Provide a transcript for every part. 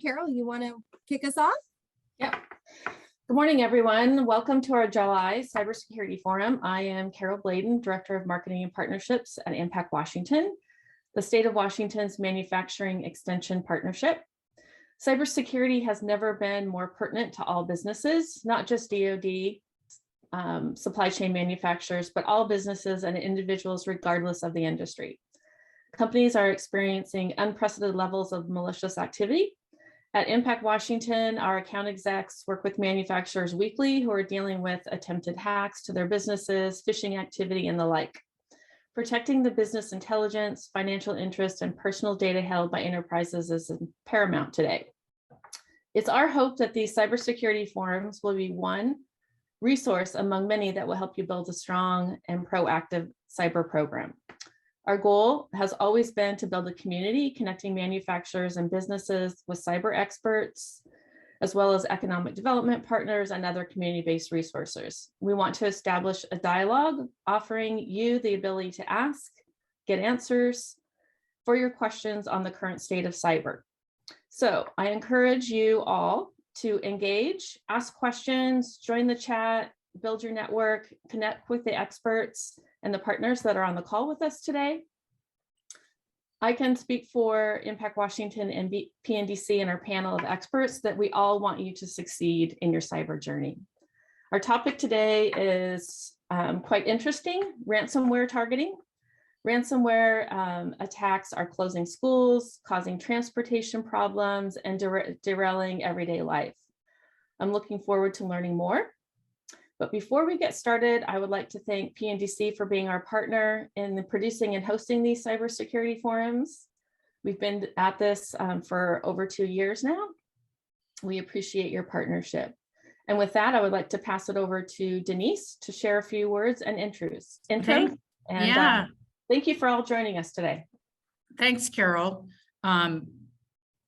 Carol, you want to kick us off? Yep. Good morning, everyone. Welcome to our July Cybersecurity Forum. I am Carol Bladen, Director of Marketing and Partnerships at Impact Washington, the state of Washington's manufacturing extension partnership. Cybersecurity has never been more pertinent to all businesses, not just DoD, supply chain manufacturers, but all businesses and individuals regardless of the industry. Companies are experiencing unprecedented levels of malicious activity. At Impact Washington, our account execs work with manufacturers weekly who are dealing with attempted hacks to their businesses, phishing activity, and the like. Protecting the business intelligence, financial interest, and personal data held by enterprises is paramount today. It's our hope that these cybersecurity forums will be one resource among many that will help you build a strong and proactive cyber program. Our goal has always been to build a community connecting manufacturers and businesses with cyber experts, as well as economic development partners and other community-based resources. We want to establish a dialogue offering you the ability to ask, get answers for your questions on the current state of cyber. So I encourage you all to engage, ask questions, join the chat, build your network, connect with the experts and the partners that are on the call with us today. I can speak for Impact Washington and PNDC and our panel of experts that we all want you to succeed in your cyber journey. Our topic today is quite interesting: ransomware targeting. Ransomware attacks are closing schools, causing transportation problems, and derailing everyday life. I'm looking forward to learning more. But before we get started, I would like to thank PNDC for being our partner in producing and hosting these cybersecurity forums. We've been at this for over 2 years now. We appreciate your partnership. And with that, I would like to pass it over to Denise to share a few words and intros. Thank you for all joining us today. Thanks, Carol. Thank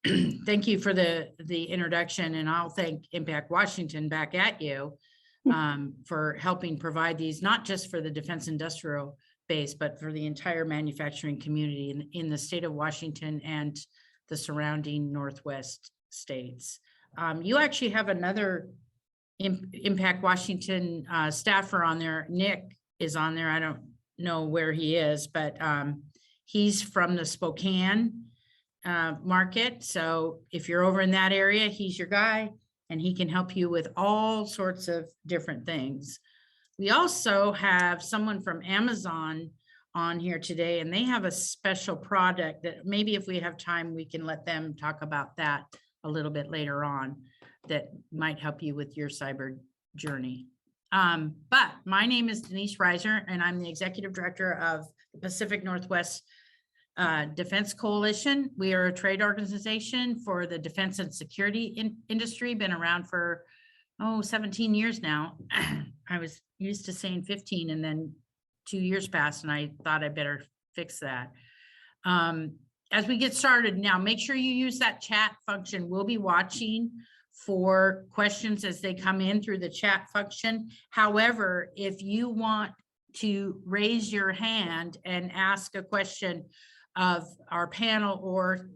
you for the introduction, and I'll thank Impact Washington back at you for helping provide these, not just for the defense industrial base, but for the entire manufacturing community in the state of Washington and the surrounding Northwest states. You actually have another Impact Washington staffer on there. Nick is on there. I don't know where he is, but he's from the Spokane market. So if you're over in that area, he's your guy, and he can help you with all sorts of different things. We also have someone from Amazon on here today, and they have a special product that maybe if we have time, we can let them talk about that a little bit later on that might help you with your cyber journey. But my name is Denise Reiser, and I'm the Executive Director of the Pacific Northwest Defense Coalition. We are a trade organization for the defense and security industry, been around for 17 years now. I was used to saying 15, and then 2 years passed, and I thought I better fix that. As we get started now, make sure you use that chat function. We'll be watching for questions as they come in through the chat function. However, if you want to raise your hand and ask a question of our panel, or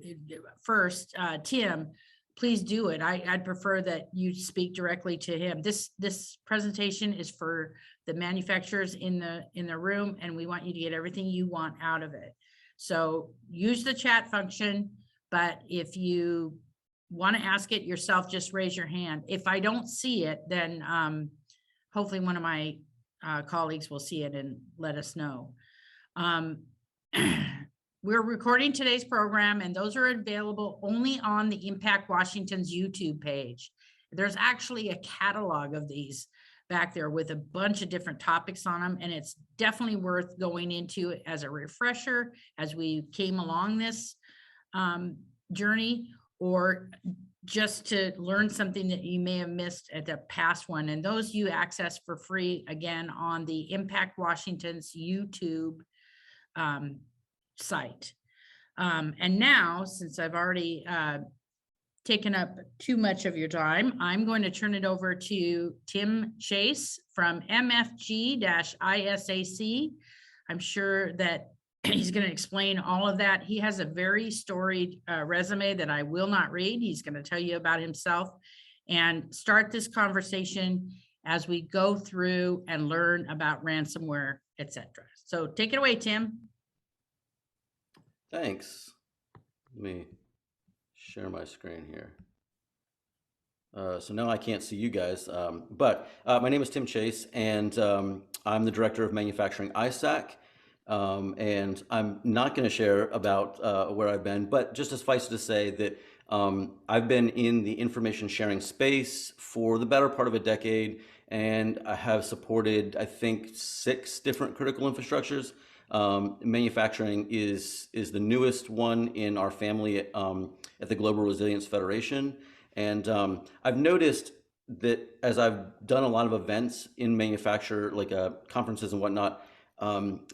first Tim, please do it. I'd prefer that you speak directly to him. This presentation is for the manufacturers in the room, and we want you to get everything you want out of it. So use the chat function, but if you want to ask it yourself, just raise your hand. If I don't see it, then hopefully one of my colleagues will see it and let us know. We're recording today's program, and those are available only on the Impact Washington's YouTube page. There's actually a catalog of these back there with a bunch of different topics on them, and it's definitely worth going into as a refresher as we came along this journey, or just to learn something that you may have missed at the past one. And those you access for free, again, on the Impact Washington's YouTube site. And now, since I've already taken up too much of your time, I'm going to turn it over to Tim Chase from MFG-ISAC. I'm sure that He's going to explain all of that. He has a very storied resume that I will not read. He's going to tell you about himself and start this conversation as we go through and learn about ransomware, etc. So take it away, Tim. Thanks. Let me share my screen here. So now I can't see you guys, but my name is Tim Chase, and I'm the Director of Manufacturing ISAC. And I'm not going to share about where I've been, but just suffice to say that I've been in the information sharing space for the better part of a decade, and I have supported, I think, 6 different critical infrastructures. Manufacturing is the newest one in our family at the Global Resilience Federation. And I've noticed that as I've done a lot of events in manufacture, like conferences and whatnot,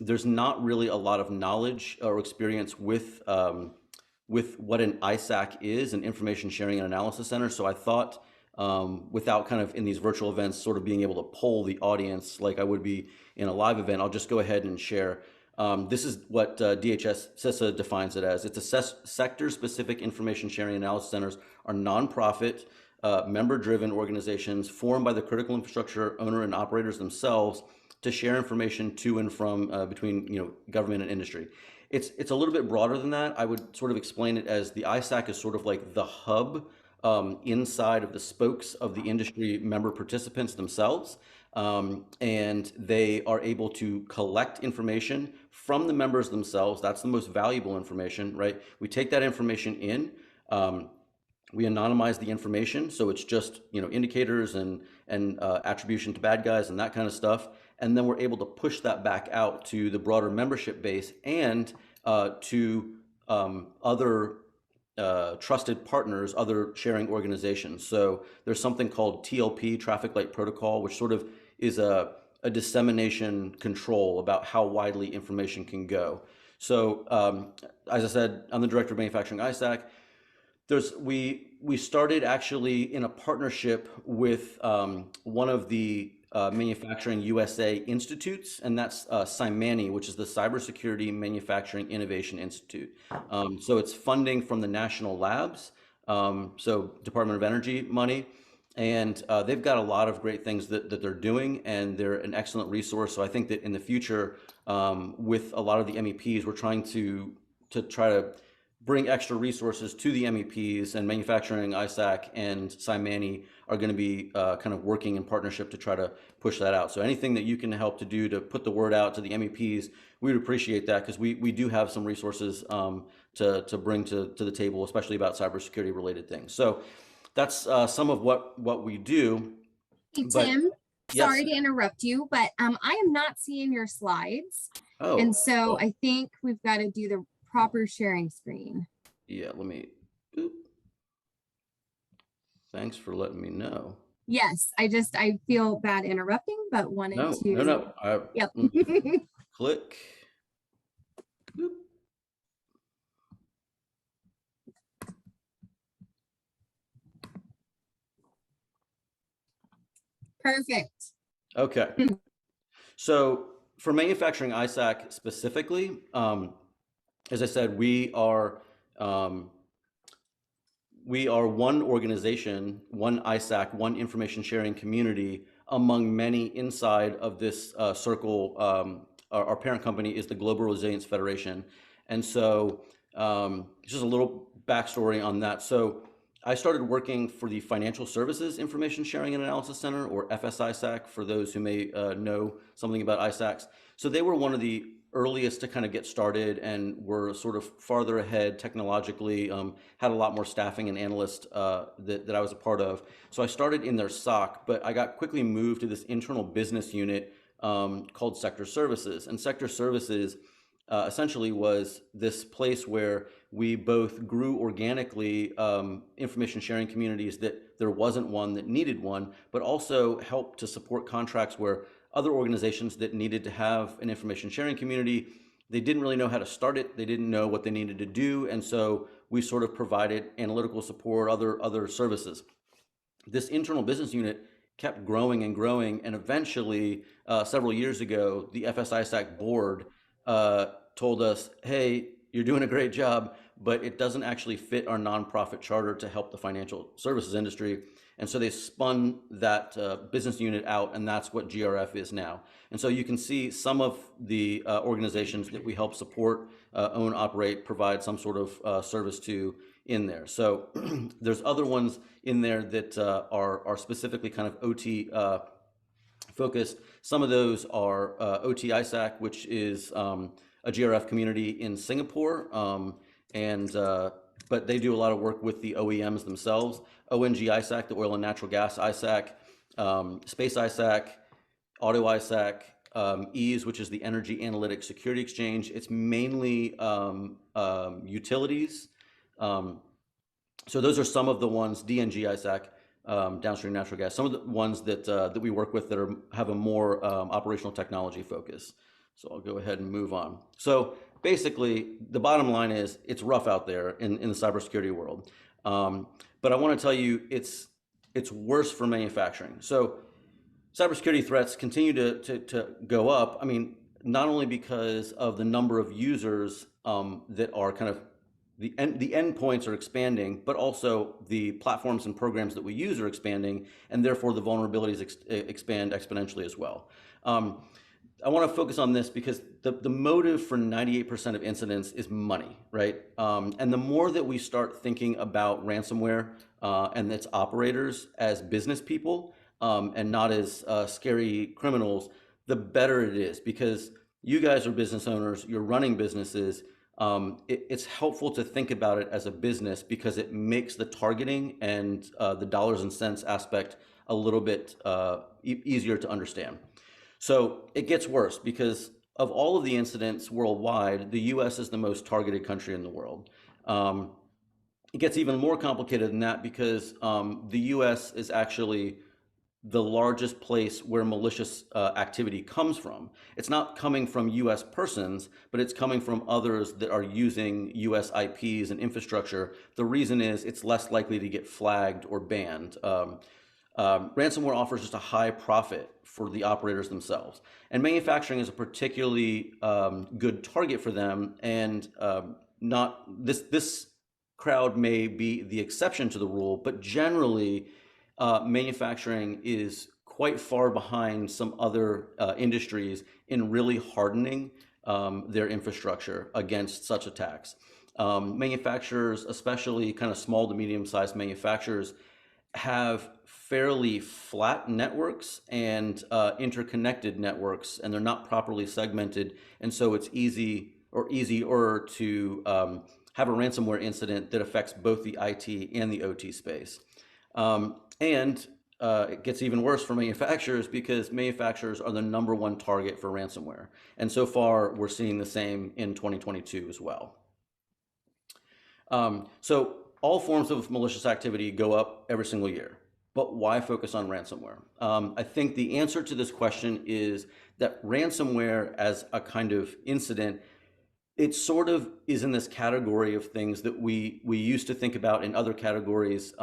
there's not really a lot of knowledge or experience with what an ISAC is, an Information Sharing and Analysis Center. So I thought, without kind of in these virtual events, sort of being able to poll the audience like I would be in a live event, I'll just go ahead and share. This is what DHS CISA defines it as. It's a sector-specific information sharing analysis centers are nonprofit, member-driven organizations formed by the critical infrastructure owner and operators themselves to share information to and from between government and industry. It's a little bit broader than that. I would sort of explain it as the ISAC is sort of like the hub inside of the spokes of the industry member participants themselves. And they are able to collect information from the members themselves. That's the most valuable information, right? We take that information in, we anonymize the information, so it's just indicators and attribution to bad guys and that kind of stuff, and then we're able to push that back out to the broader membership base and to other trusted partners, other sharing organizations. So there's something called TLP, Traffic Light Protocol, which sort of is a dissemination control about how widely information can go. So as I said, I'm the Director of Manufacturing ISAC. We started actually in a partnership with one of the Manufacturing USA Institutes, and that's CyMani, which is the Cybersecurity Manufacturing Innovation Institute. So it's funding from the national labs, so Department of Energy money, and they've got a lot of great things that they're doing, and they're an excellent resource. So I think that in the future, with a lot of the MEPs, we're trying to bring extra resources to the MEPs, and Manufacturing ISAC and CyMani are going to be kind of working in partnership to try to push that out. So anything that you can help to do to put the word out to the MEPs, we would appreciate that, because we do have some resources to bring to the table, especially about cybersecurity related things. So that's some of what we do. Hey, But- Tim, Yes. sorry to interrupt you, but I am not seeing your slides. Oh, And so oh, I think we've got to do the proper sharing screen. yeah, let me, oop. Thanks for letting me know. Yes, I feel bad interrupting, but wanted No, to. no. Yep. Click. Oop. Perfect. Okay. So for Manufacturing ISAC specifically, as I said, we are one organization, one ISAC, one information sharing community among many inside of this circle. Our parent company is the Global Resilience Federation. And so just a little backstory on that. So I started working for the Financial Services Information Sharing and Analysis Center, or FS-ISAC, for those who may know something about ISACs. So they were one of the earliest to kind of get started and were sort of farther ahead technologically, had a lot more staffing and analysts that I was a part of. So I started in their SOC, but I got quickly moved to this internal business unit called Sector Services. And Sector Services essentially was this place where we both grew organically information sharing communities that there wasn't one that needed one, but also helped to support contracts where other organizations that needed to have an information sharing community, they didn't really know how to start it. They didn't know what they needed to do. And so we sort of provided analytical support, other services. This internal business unit kept growing and growing. And eventually, several years ago, the FS-ISAC board told us, hey, you're doing a great job, but it doesn't actually fit our nonprofit charter to help the financial services industry. And so they spun that business unit out, and that's what GRF is now. And so you can see some of the organizations that we help support, own, operate, provide some sort of service to in there. So there's other ones in there that are specifically kind of OT focused. Some of those are OT-ISAC, which is a GRF community in Singapore, but they do a lot of work with the OEMs themselves. ONG-ISAC, the oil and natural gas ISAC, space ISAC, auto ISAC, EASE, which is the Energy Analytics Security Exchange. It's mainly utilities. So those are some of the ones, DNG ISAC, downstream natural gas, some of the ones that we work with that have a more operational technology focus. So I'll go ahead and move on. So basically, the bottom line is it's rough out there in the cybersecurity world. But I want to tell you, it's worse for manufacturing. So cybersecurity threats continue to go up. I mean, not only because of the number of users that are kind of the endpoints are expanding, but also the platforms and programs that we use are expanding, and therefore the vulnerabilities expand exponentially as well. I want to focus on this because the motive for 98% of incidents is money, right? And the more that we start thinking about ransomware and its operators as business people and not as scary criminals, the better it is, because you guys are business owners, you're running businesses. It's helpful to think about it as a business because it makes the targeting and the dollars and cents aspect a little bit easier to understand. So it gets worse because of all of the incidents worldwide, the US is the most targeted country in the world. It gets even more complicated than that because the US is actually the largest place where malicious activity comes from. It's not coming from US persons, but it's coming from others that are using US IPs and infrastructure. The reason is it's less likely to get flagged or banned. Ransomware offers just a high profit for the operators themselves. And manufacturing is a particularly good target for them, and not this crowd may be the exception to the rule, but generally manufacturing is quite far behind some other industries in really hardening their infrastructure against such attacks. Manufacturers, especially kind of small to medium-sized manufacturers, have fairly flat networks and interconnected networks, and they're not properly segmented. And so it's easier to have a ransomware incident that affects both the IT and the OT space. And it gets even worse for manufacturers because manufacturers are the #1 target for ransomware. And so far, we're seeing the same in 2022 as well. So all forms of malicious activity go up every single year. But why focus on ransomware? I think the answer to this question is that ransomware as a kind of incident, it sort of is in this category of things that we used to think about in other categories,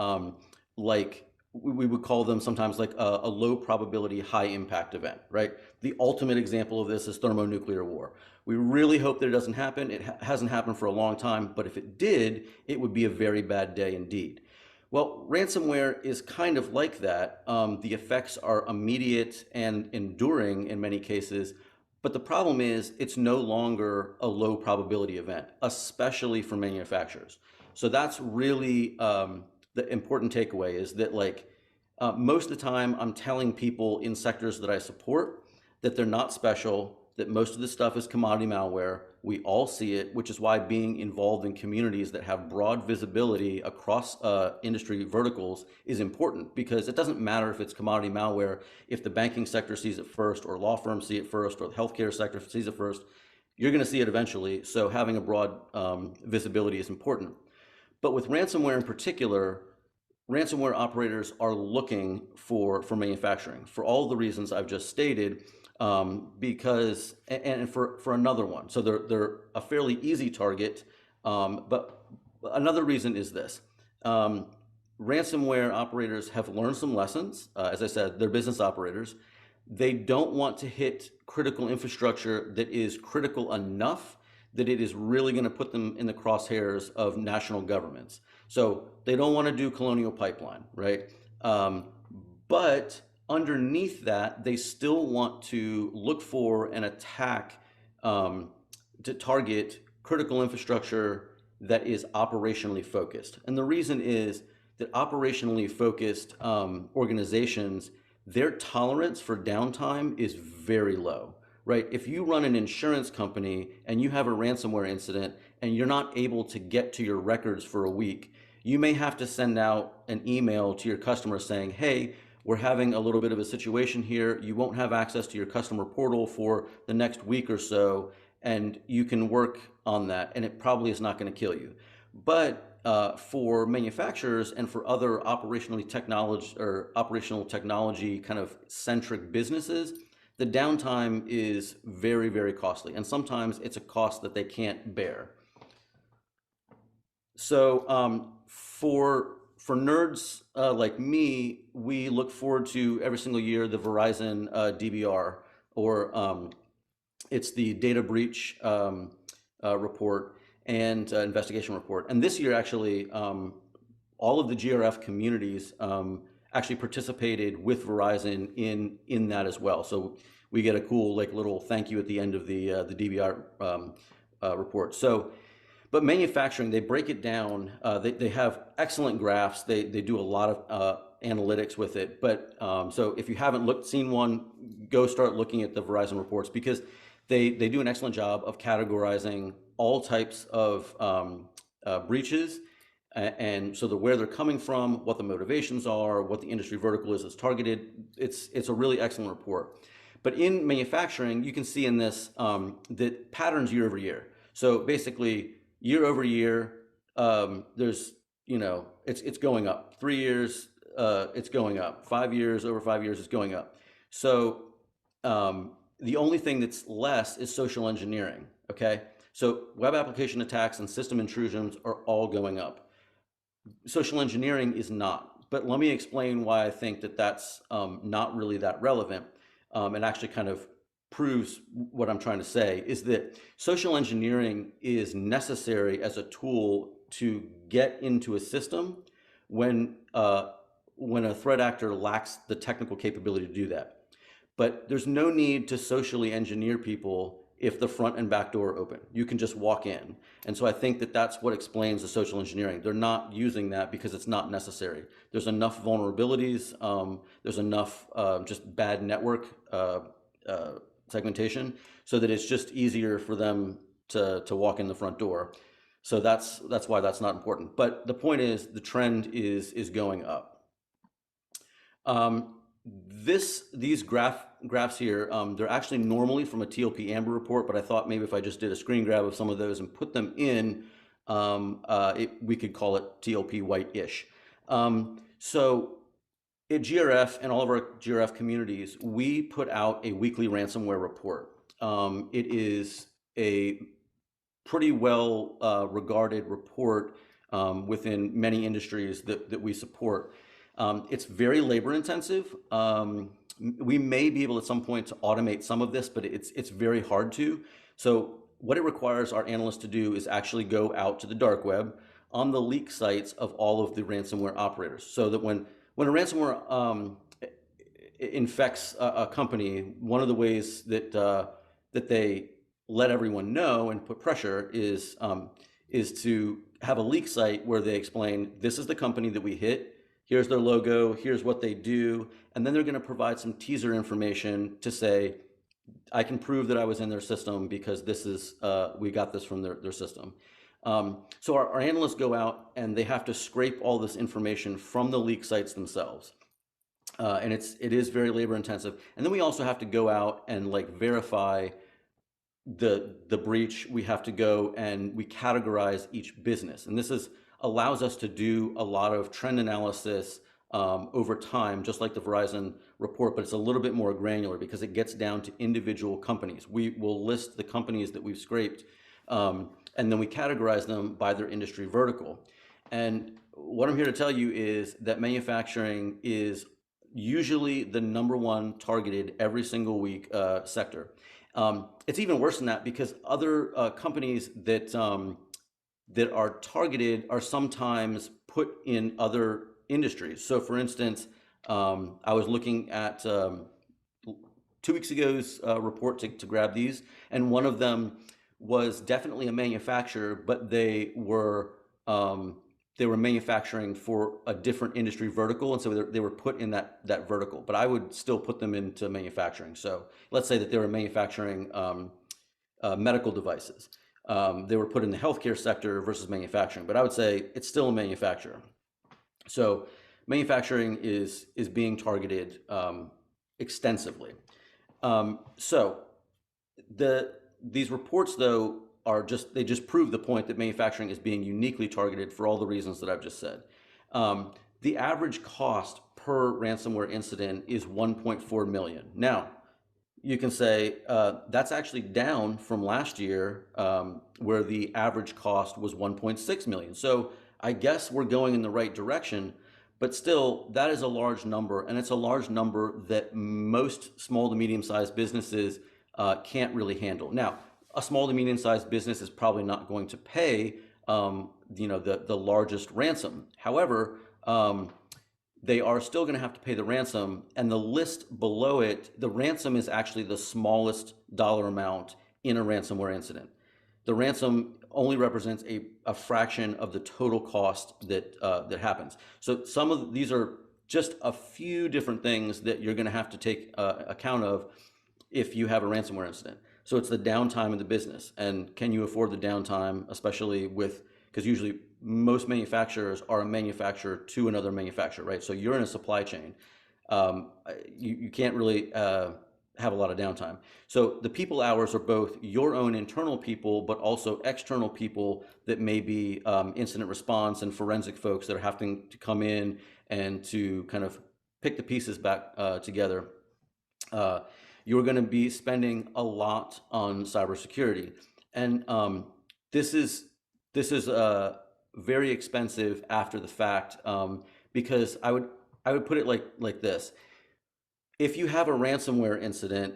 like we would call them sometimes like a low probability, high impact event, right? The ultimate example of this is thermonuclear war. We really hope that it doesn't happen. It hasn't happened for a long time, but if it did, it would be a very bad day indeed. Well, ransomware is kind of like that. The effects are immediate and enduring in many cases, but the problem is it's no longer a low probability event, especially for manufacturers. So that's really the important takeaway is that most of the time I'm telling people in sectors that I support that they're not special, that most of this stuff is commodity malware. We all see it, which is why being involved in communities that have broad visibility across industry verticals is important, because it doesn't matter if it's commodity malware. If the banking sector sees it first, or law firms see it first, or the healthcare sector sees it first, you're going to see it eventually. So having a broad visibility is important. But with ransomware in particular, ransomware operators are looking for manufacturing for all the reasons I've just stated, because and for another one. So they're a fairly easy target, but another reason is this. Ransomware operators have learned some lessons. As I said, they're business operators. They don't want to hit critical infrastructure that is critical enough that it is really going to put them in the crosshairs of national governments. So they don't want to do Colonial Pipeline, right? But underneath that, they still want to look for and attack to target critical infrastructure that is operationally focused. And the reason is that operationally focused organizations, their tolerance for downtime is very low, right? If you run an insurance company and you have a ransomware incident and you're not able to get to your records for a week, you may have to send out an email to your customer saying, hey, we're having a little bit of a situation here. You won't have access to your customer portal for the next week or so, and you can work on that, and it probably is not going to kill you. But for manufacturers and for other operational technology kind of centric businesses, the downtime is very, very costly, and sometimes it's a cost that they can't bear. So for nerds like me, we look forward to every single year the Verizon DBR, or it's the data breach report and investigation report. And this year, actually, all of the GRF communities actually participated with Verizon in that as well. So we get a cool little thank you at the end of the DBR report. So, but manufacturing, they break it down. They have excellent graphs. They do a lot of analytics with it. But so if you haven't seen one, go start looking at the Verizon reports, because they do an excellent job of categorizing all types of breaches, and so where they're coming from, what the motivations are, what the industry vertical is that's targeted. It's a really excellent report. But in manufacturing, you can see in this that patterns year over year. So basically, year over year, there's it's going up. 3 years, it's going up. 5 years, over 5 years, it's going up. So the only thing that's less is social engineering. Okay, so web application attacks and system intrusions are all going up. Social engineering is not. But let me explain why I think that that's not really that relevant, and actually kind of proves what I'm trying to say, is that social engineering is necessary as a tool to get into a system when a threat actor lacks the technical capability to do that. But there's no need to socially engineer people if the front and back door are open. You can just walk in. And so I think that that's what explains the social engineering. They're not using that because it's not necessary. There's enough vulnerabilities. There's enough just bad network segmentation, so that it's just easier for them to walk in the front door. So that's why that's not important. But the point is, the trend is going up. These graphs here, they're actually normally from a TLP Amber report, but I thought maybe if I just did a screen grab of some of those and put them in, we could call it TLP white-ish. So at GRF and all of our GRF communities, we put out a weekly ransomware report. It is a pretty well regarded report within many industries that we support. It's very labor intensive. We may be able at some point to automate some of this, but it's very hard to. So what it requires our analysts to do is actually go out to the dark web on the leak sites of all of the ransomware operators, so that when a ransomware infects a company, one of the ways that they let everyone know and put pressure is to have a leak site where they explain, this is the company that we hit. Here's their logo, here's what they do, and then they're going to provide some teaser information to say, I can prove that I was in their system because this is, we got this from their system. So our analysts go out and they have to scrape all this information from the leak sites themselves. And it is very labor intensive. And then we also have to go out and verify the breach. We have to go and we categorize each business. And this allows us to do a lot of trend analysis over time, just like the Verizon report, but it's a little bit more granular because it gets down to individual companies. We will list the companies that we've scraped, and then we categorize them by their industry vertical. And what I'm here to tell you is that manufacturing is usually the #1 targeted every single week sector. It's even worse than that because other companies that that are targeted are sometimes put in other industries. So, for instance, I was looking at 2 weeks ago's report to grab these, and one of them was definitely a manufacturer, but they were manufacturing for a different industry vertical, and so they were put in that vertical. But I would still put them into manufacturing. So let's say that they were manufacturing medical devices. They were put in the healthcare sector versus manufacturing, but I would say it's still a manufacturer. So manufacturing is being targeted extensively. So these reports, though, they just prove the point that manufacturing is being uniquely targeted for all the reasons that I've just said. The average cost per ransomware incident is 1.4 million. Now, you can say that's actually down from last year, where the average cost was 1.6 million. So I guess we're going in the right direction, but still, that is a large number, and it's a large number that most small to medium-sized businesses can't really handle. Now, a small to medium-sized business is probably not going to pay, the largest ransom. However, they are still going to have to pay the ransom, and the list below it, the ransom is actually the smallest dollar amount in a ransomware incident. The ransom only represents a fraction of the total cost that happens. So some of these are just a few different things that you're going to have to take account of if you have a ransomware incident. So it's the downtime of the business, and can you afford the downtime, especially because usually most manufacturers are a manufacturer to another manufacturer, right? So you're in a supply chain. You can't really have a lot of downtime. So the people hours are both your own internal people, but also external people that may be incident response and forensic folks that are having to come in and to kind of pick the pieces back together. You're going to be spending a lot on cybersecurity, and this is very expensive after the fact, because I would put it like this: if you have a ransomware incident,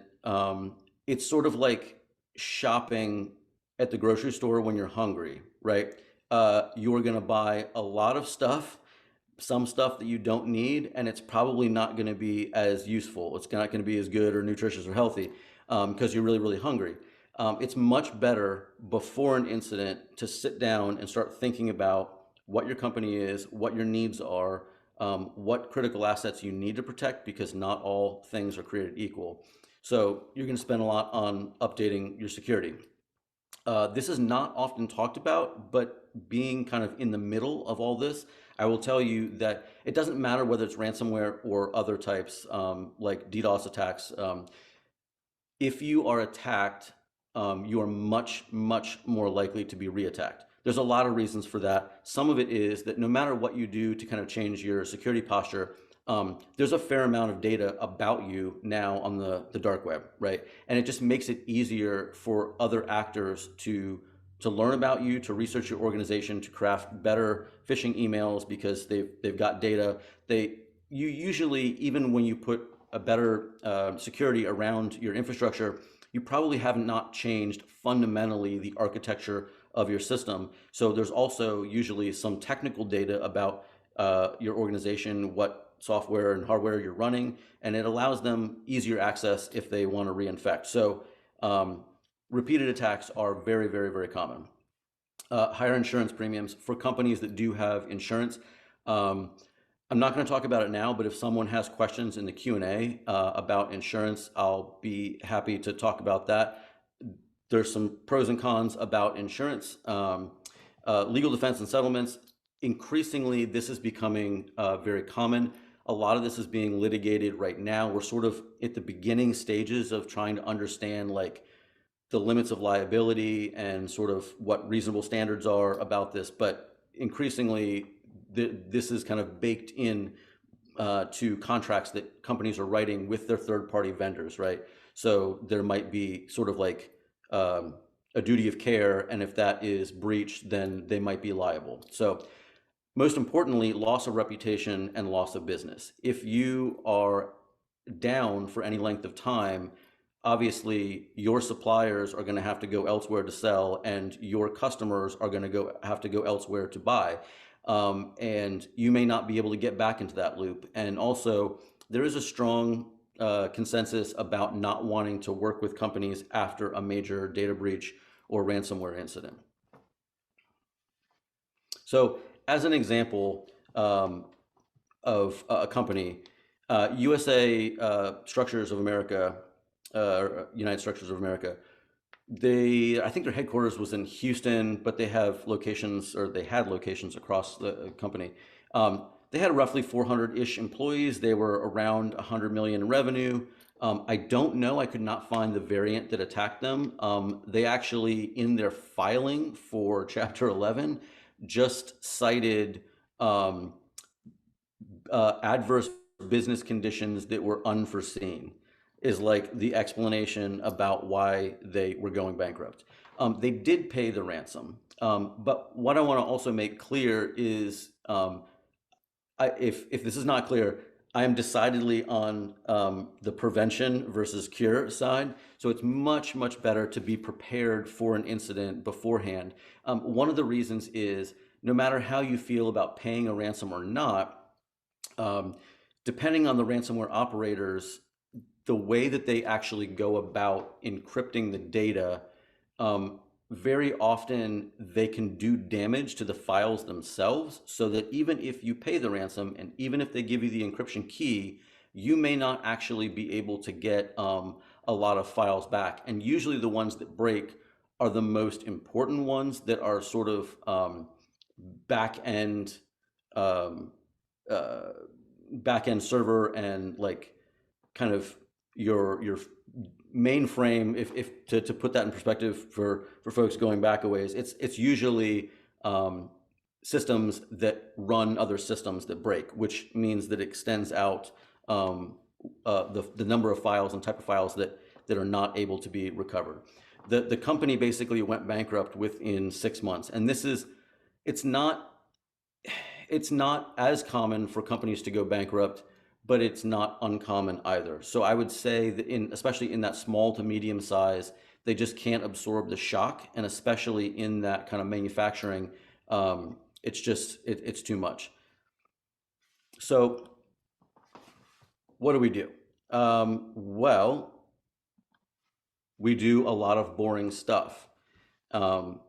it's sort of like shopping at the grocery store when you're hungry, right? You're going to buy a lot of stuff, some stuff that you don't need, and it's probably not going to be as useful. It's not going to be as good or nutritious or healthy because you're really, really hungry. It's much better before an incident to sit down and start thinking about what your company is, what your needs are, what critical assets you need to protect, because not all things are created equal. So you're going to spend a lot on updating your security. This is not often talked about, but being kind of in the middle of all this, I will tell you that it doesn't matter whether it's ransomware or other types like DDoS attacks. If you are attacked, you are much, much more likely to be reattacked. There's a lot of reasons for that. Some of it is that no matter what you do to kind of change your security posture, there's a fair amount of data about you now on the dark web, right? And it just makes it easier for other actors to learn about you, to research your organization, to craft better phishing emails because they've got data. You usually, even when you put a better security around your infrastructure, you probably have not changed fundamentally the architecture of your system. So there's also usually some technical data about your organization, what software and hardware you're running, and it allows them easier access if they want to reinfect. So repeated attacks are very, very, very common. Higher insurance premiums for companies that do have insurance. I'm not going to talk about it now, but if someone has questions in the Q&A about insurance, I'll be happy to talk about that. There's some pros and cons about insurance. Legal defense and settlements. Increasingly, this is becoming very common. A lot of this is being litigated right now. We're sort of at the beginning stages of trying to understand like the limits of liability and sort of what reasonable standards are about this. But increasingly, this is kind of baked in to contracts that companies are writing with their third-party vendors, right? So there might be sort of like a duty of care, and if that is breached, then they might be liable. So most importantly, loss of reputation and loss of business. If you are down for any length of time, obviously your suppliers are going to have to go elsewhere to sell, and your customers are going to have to go elsewhere to buy. And you may not be able to get back into that loop. And also, there is a strong consensus about not wanting to work with companies after a major data breach or ransomware incident. So as an example of a company, USA Structures of America, United Structures of America, I think their headquarters was in Houston, but they have locations, or they had locations across the company. They had roughly 400-ish employees. They were around 100 million in revenue. I don't know, I could not find the variant that attacked them. They actually, in their filing for Chapter 11, just cited adverse business conditions that were unforeseen is like the explanation about why they were going bankrupt. They did pay the ransom, but what I want to also make clear is, if this is not clear, I am decidedly on the prevention versus cure side. So it's much, much better to be prepared for an incident beforehand. One of the reasons is, no matter how you feel about paying a ransom or not, depending on the ransomware operators, the way that they actually go about encrypting the data, very often they can do damage to the files themselves, so that even if you pay the ransom and even if they give you the encryption key, you may not actually be able to get a lot of files back. And usually the ones that break are the most important ones that are sort of back end server, and like kind of your mainframe. If to put that in perspective for folks going back a ways, it's usually systems that run other systems that break, which means that it extends out the number of files and type of files that are not able to be recovered. The company basically went bankrupt within 6 months, and it's not as common for companies to go bankrupt, but it's not uncommon either. So I would say that especially in that small to medium size, they just can't absorb the shock, and especially in that kind of manufacturing, it's too much. So what do? Well, we do a lot of boring stuff. And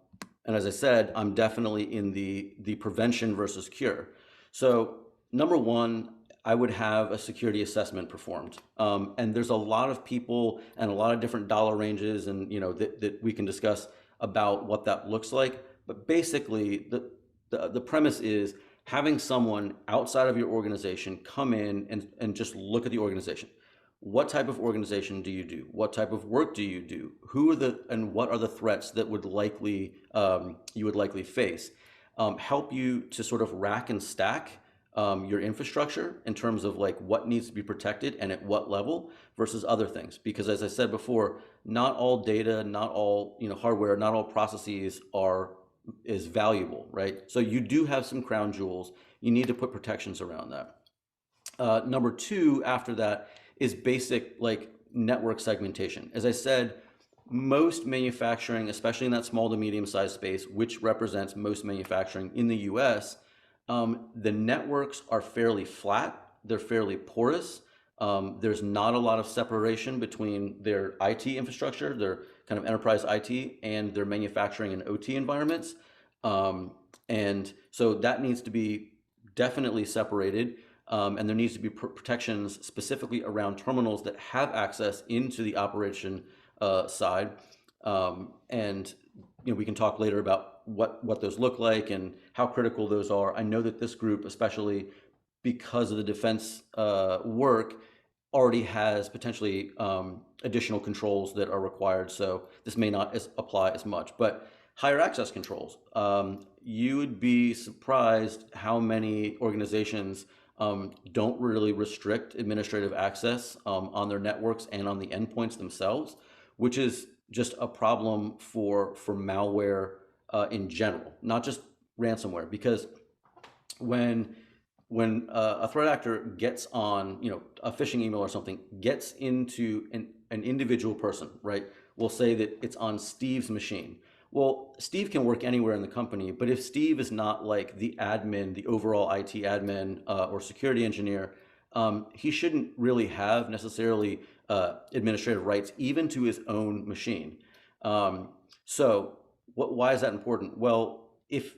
as I said, I'm definitely in the prevention versus cure. So number one, I would have a security assessment performed. And there's a lot of people and a lot of different dollar ranges, and that we can discuss about what that looks like. But basically, the premise is having someone outside of your organization come in and just look at the organization. What type of organization do you do? What type of work do you do? And what are the threats that you would likely face? Help you to sort of rack and stack your infrastructure in terms of like what needs to be protected and at what level versus other things. Because as I said before, not all data, not all hardware, not all processes is valuable, right? So you do have some crown jewels. You need to put protections around that. Number two, after that, is basic like network segmentation. As I said, most manufacturing, especially in that small to medium sized space, which represents most manufacturing in the US, the networks are fairly flat. They're fairly porous. There's not a lot of separation between their IT infrastructure, their kind of enterprise IT, and their manufacturing and OT environments. And so that needs to be definitely separated. And there needs to be protections specifically around terminals that have access into the operation side. And we can talk later about what those look like and how critical those are. I know that this group, especially because of the defense work, already has potentially additional controls that are required. So this may not apply as much, but higher access controls. You would be surprised how many organizations don't really restrict administrative access on their networks and on the endpoints themselves, which is just a problem for malware in general, not just ransomware. Because when a threat actor gets on, a phishing email or something, gets into an individual person, right, will say that it's on Steve's machine. Well, Steve can work anywhere in the company, but if Steve is not like the admin, the overall IT admin or security engineer, he shouldn't really have necessarily administrative rights even to his own machine. Why is that important? Well, if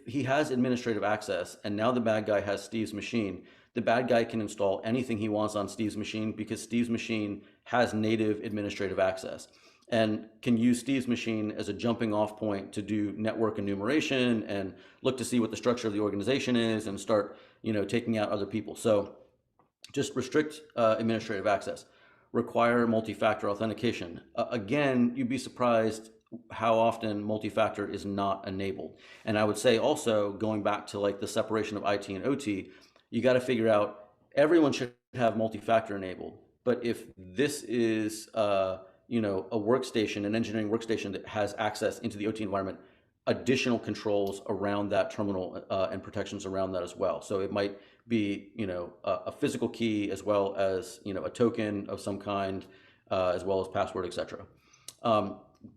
he has administrative access and now the bad guy has Steve's machine, the bad guy can install anything he wants on Steve's machine because Steve's machine has native administrative access and can use Steve's machine as a jumping off point to do network enumeration and look to see what the structure of the organization is and start, taking out other people. So just restrict administrative access, require multi-factor authentication. Again, you'd be surprised how often multi-factor is not enabled. And I would say also, going back to like the separation of IT and OT, you got to figure out everyone should have multi-factor enabled. But if this is a workstation, an engineering workstation that has access into the OT environment, additional controls around that terminal and protections around that as well. So it might be a physical key as well as a token of some kind, as well as password, etc.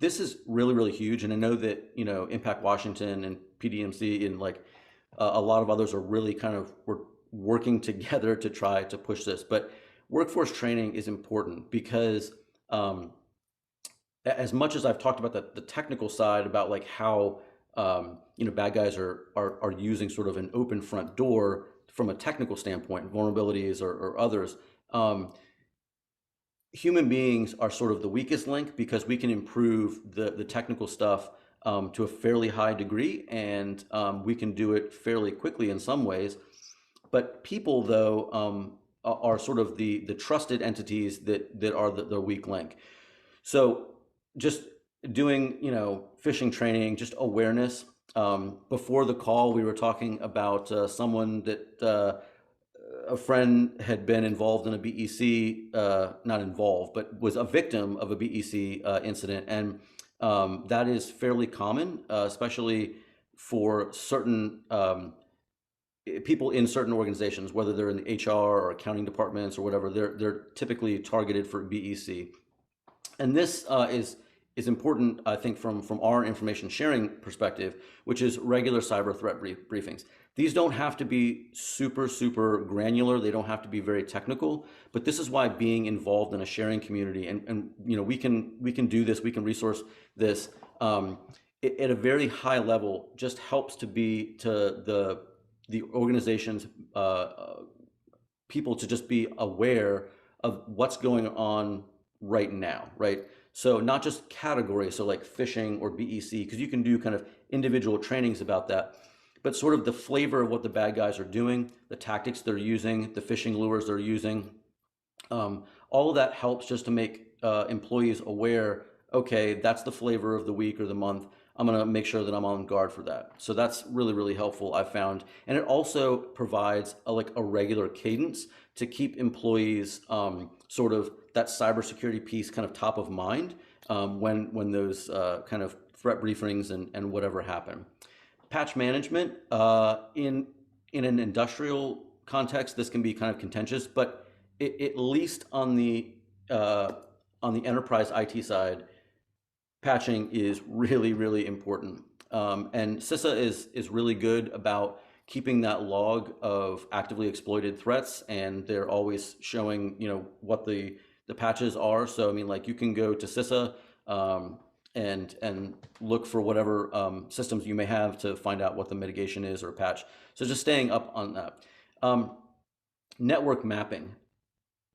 This is really, really huge, and I know that Impact Washington and PDMC and like a lot of others are really we're working together to try to push this. But workforce training is important because as much as I've talked about the technical side about like how bad guys are using sort of an open front door from a technical standpoint, vulnerabilities or others. Human beings are sort of the weakest link because we can improve the technical stuff to a fairly high degree, and we can do it fairly quickly in some ways. But people, though, are sort of the trusted entities that are the weak link. So just doing phishing training, just awareness. Before the call, we were talking about someone that a friend had been involved in a BEC, not involved, but was a victim of a BEC incident. And that is fairly common, especially for certain people in certain organizations, whether they're in the HR or accounting departments or whatever, they're typically targeted for BEC. And this is important, I think, from our information sharing perspective, which is regular cyber threat briefings. These don't have to be super, super granular. They don't have to be very technical, but this is why being involved in a sharing community and we can do this, we can resource this at a very high level just helps to be to the organization's people to just be aware of what's going on right now, right? So not just categories, so like phishing or BEC, because you can do kind of individual trainings about that, but sort of the flavor of what the bad guys are doing, the tactics they're using, the phishing lures they're using. All of that helps just to make employees aware, okay, that's the flavor of the week or the month. I'm going to make sure that I'm on guard for that. So that's really, really helpful, I've found. And it also provides a regular cadence to keep employees sort of that cybersecurity piece kind of top of mind when those kind of threat briefings and whatever happen. Patch management in an industrial context, this can be kind of contentious, but at least on the enterprise IT side, patching is really, really important. And CISA is really good about keeping that log of actively exploited threats, and they're always showing what the patches are. So I mean, like, you can go to CISA and look for whatever systems you may have to find out what the mitigation is or patch. So just staying up on that. Network mapping.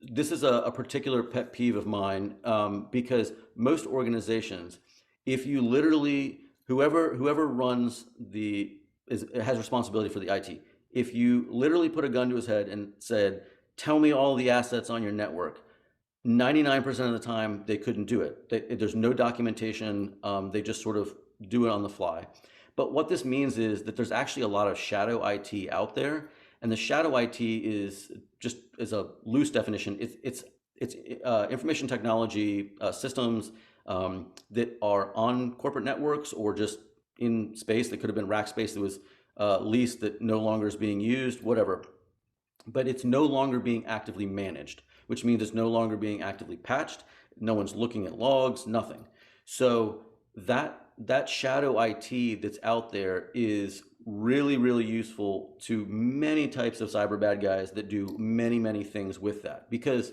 This is a particular pet peeve of mine because most organizations, if you literally, whoever runs has responsibility for the IT, if you literally put a gun to his head and said, tell me all the assets on your network, 99% of the time they couldn't do it. There's no documentation. They just sort of do it on the fly. But what this means is that there's actually a lot of shadow IT out there. And the shadow IT is just, as a loose definition, it's information technology systems that are on corporate networks or just in space. That could have been rack space that was leased that no longer is being used, whatever. but it's no longer being actively managed, which means it's no longer being actively patched. No one's looking at logs, nothing. So that shadow IT that's out there is really, really useful to many types of cyber bad guys that do many, many things with that, because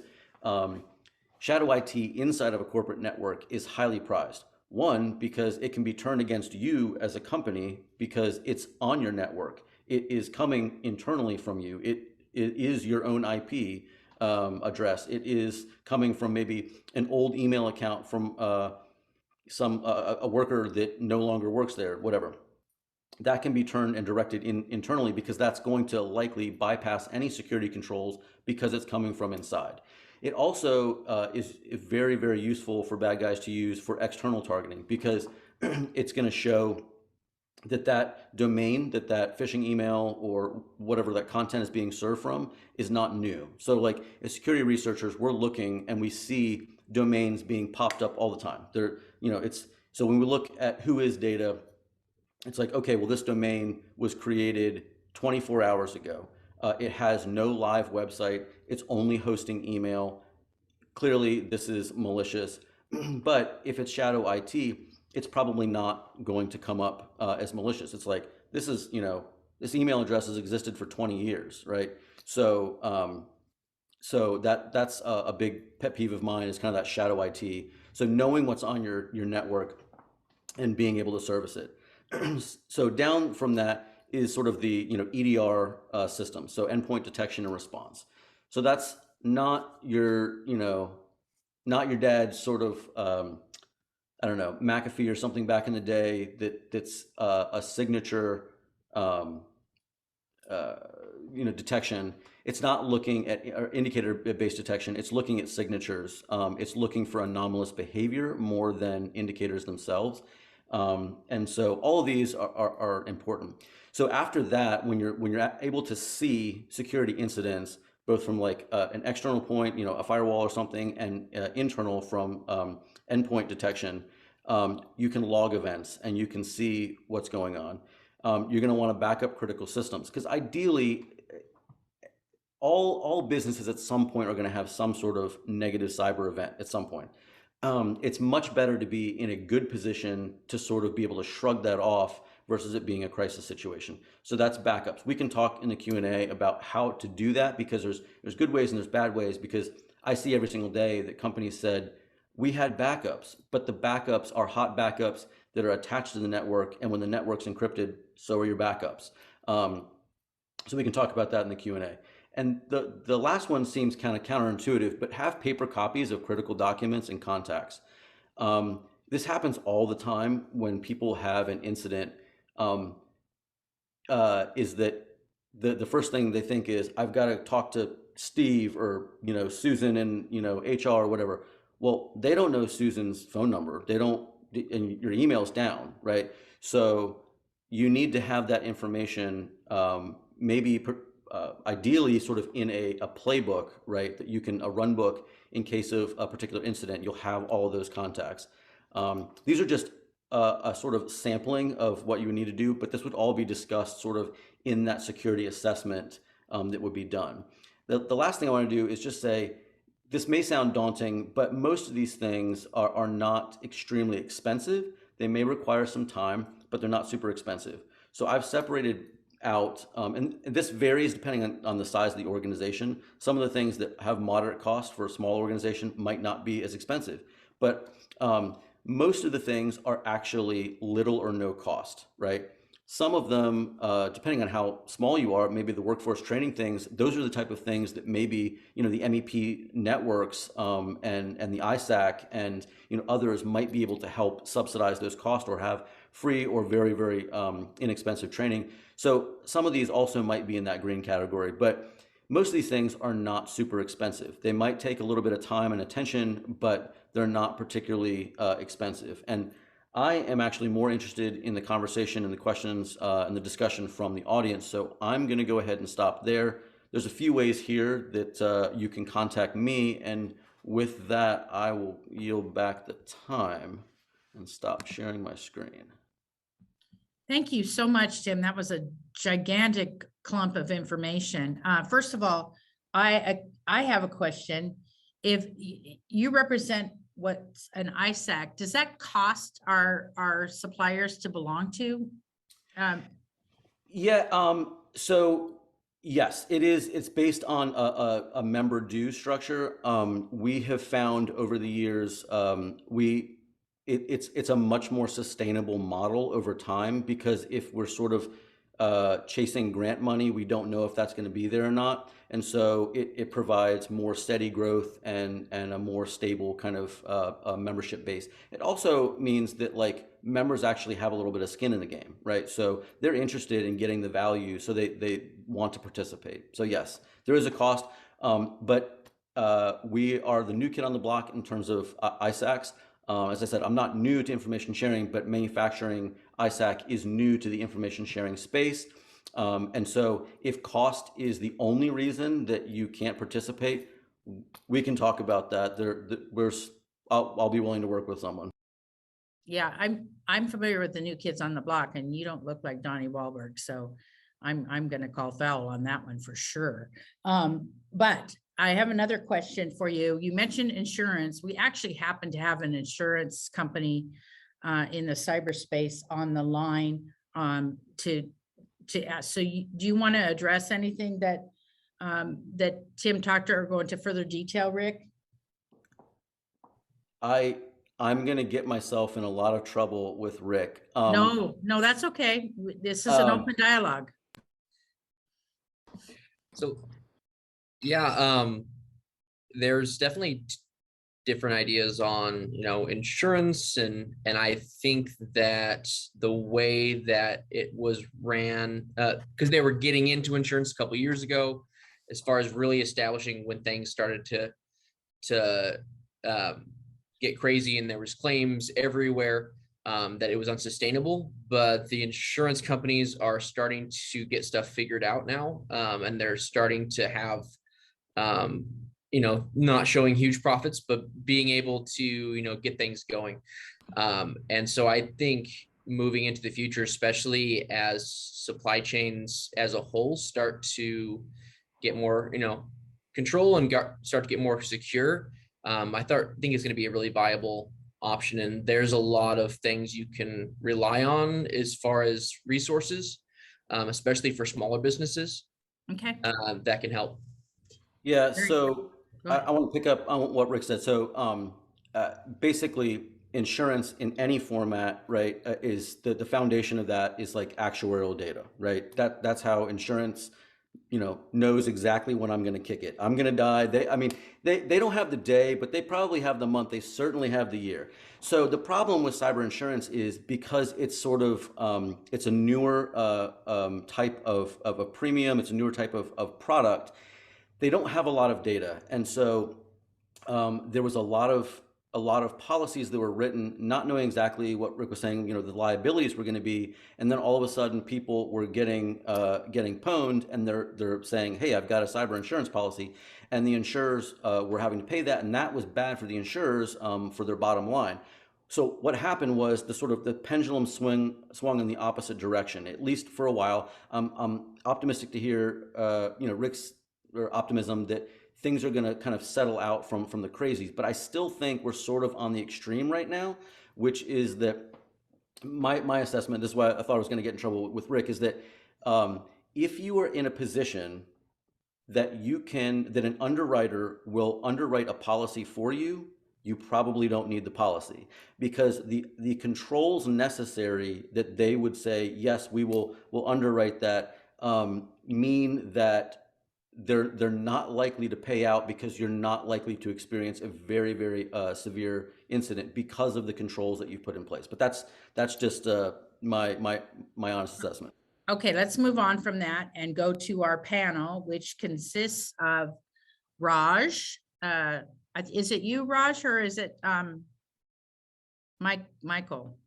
shadow IT inside of a corporate network is highly prized. One, because it can be turned against you as a company because it's on your network. It is coming internally from you. It is your own IP address. It is coming from maybe an old email account from a worker that no longer works there, whatever. That can be turned and directed internally, because that's going to likely bypass any security controls because it's coming from inside. It also is very, very useful for bad guys to use for external targeting, because it's going to show that domain, that phishing email or whatever that content is being served from is not new. So like as security researchers, we're looking and we see domains being popped up all the time. So when we look at who is data, it's like, okay, well, this domain was created 24 hours ago. It has no live website. It's only hosting email. Clearly, this is malicious. But if it's shadow IT, it's probably not going to come up as malicious. It's like, this email address has existed for 20 years, right? So that's a big pet peeve of mine, is kind of that shadow IT. So knowing what's on your network and being able to service it. So down from that is sort of the EDR system, so endpoint detection and response. So that's not your dad's sort of I don't know, McAfee or something back in the day that's a signature detection. It's not looking at or indicator-based detection. It's looking at signatures. It's looking for anomalous behavior more than indicators themselves. And so all of these are important. So after that, when you're able to see security incidents, both from like an external point, a firewall or something, and internal from endpoint detection, you can log events and you can see what's going on. You're going to want to back up critical systems, because ideally, all businesses at some point are going to have some sort of negative cyber event at some point. It's much better to be in a good position to sort of be able to shrug that off versus it being a crisis situation. So that's backups. We can talk in the Q&A about how to do that, because there's good ways and there's bad ways, because I see every single day that companies said, we had backups, but the backups are hot backups that are attached to the network, and when the network's encrypted, so are your backups. So we can talk about that in the Q&A. And the last one seems kind of counterintuitive, but have paper copies of critical documents and contacts. This happens all the time when people have an incident, is that the first thing they think is, I've got to talk to Steve or Susan and HR or whatever. Well, they don't know Susan's phone number. They don't, and your email's down, right? So you need to have that information, maybe ideally sort of in a playbook, right? That you can, a run book, in case of a particular incident, you'll have all of those contacts. These are just a sort of sampling of what you would need to do, but this would all be discussed sort of in that security assessment that would be done. The last thing I want to do is just say, this may sound daunting, but most of these things are not extremely expensive. They may require some time, but they're not super expensive. So I've separated out, and this varies depending on the size of the organization. Some of the things that have moderate cost for a small organization might not be as expensive, but most of the things are actually little or no cost, right? Some of them, depending on how small you are, maybe the workforce training things, those are the type of things that maybe, the MEP networks and the ISAC and others might be able to help subsidize those costs or have free or very, very inexpensive training. So some of these also might be in that green category, but most of these things are not super expensive. They might take a little bit of time and attention, but they're not particularly expensive. And I am actually more interested in the conversation and the questions and the discussion from the audience. So I'm going to go ahead and stop there. There's a few ways here that you can contact me. And with that, I will yield back the time and stop sharing my screen. Thank you so much, Tim. That was a gigantic clump of information. First of all, I have a question. If you represent what's an ISAC, does that cost our suppliers to belong to? Yeah, so yes, it is. It's based on a member due structure. We have found over the years, it's a much more sustainable model over time, because if we're sort of chasing grant money, we don't know if that's going to be there or not. And so it provides more steady growth and a more stable kind of membership base. It also means that like members actually have a little bit of skin in the game, right? So they're interested in getting the value, so they want to participate. So yes, there is a cost, but we are the new kid on the block in terms of ISACs. As I said, I'm not new to information sharing, but manufacturing ISAC is new to the information sharing space. And so if cost is the only reason that you can't participate, we can talk about that. I'll be willing to work with someone. Yeah, I'm familiar with the new kids on the block, and you don't look like Donnie Wahlberg, so I'm going to call foul on that one for sure. But I have another question for you. You mentioned insurance. We actually happen to have an insurance company in the cyberspace on the line to ask. So do you want to address anything that that Tim talked or go into further detail, Rick? I'm going to get myself in a lot of trouble with Rick. No, that's okay. This is an open dialogue. So yeah, there's definitely different ideas on, insurance, and I think that the way that it was ran, because they were getting into insurance a couple of years ago, as far as really establishing when things started to get crazy and there was claims everywhere, that it was unsustainable. But the insurance companies are starting to get stuff figured out now, and they're starting to have not showing huge profits, but being able to, get things going. And so I think moving into the future, especially as supply chains as a whole start to get more, control and start to get more secure, I think it's going to be a really viable option. And there's a lot of things you can rely on as far as resources, especially for smaller businesses. Okay. That can help. Yeah, so I want to pick up on what Rick said. So basically, insurance in any format, right, is the foundation of that is like actuarial data, right? That's how insurance, knows exactly when I'm going to kick it. I'm going to die. They don't have the day, but they probably have the month. They certainly have the year. So the problem with cyber insurance is because it's sort of it's a newer type of a premium. It's a newer type of product. They don't have a lot of data, and so there was a lot of policies that were written not knowing exactly what Rick was saying, the liabilities were going to be, and then all of a sudden people were getting pwned, and they're saying, hey, I've got a cyber insurance policy, and the insurers were having to pay that, and that was bad for the insurers for their bottom line. So what happened was the pendulum swung in the opposite direction, at least for a while. I'm optimistic to hear Rick's optimism that things are going to kind of settle out from the crazies, but I still think we're sort of on the extreme right now, which is that my assessment, this is why I thought I was going to get in trouble with Rick, is that if you are in a position that an underwriter will underwrite a policy for you, you probably don't need the policy, because the controls necessary that they would say, yes, we'll underwrite that, mean that they're not likely to pay out, because you're not likely to experience a very, very severe incident because of the controls that you've put in place. But that's just my honest assessment. Okay, let's move on from that and go to our panel, which consists of Raj. Is it you, Raj, or is it Michael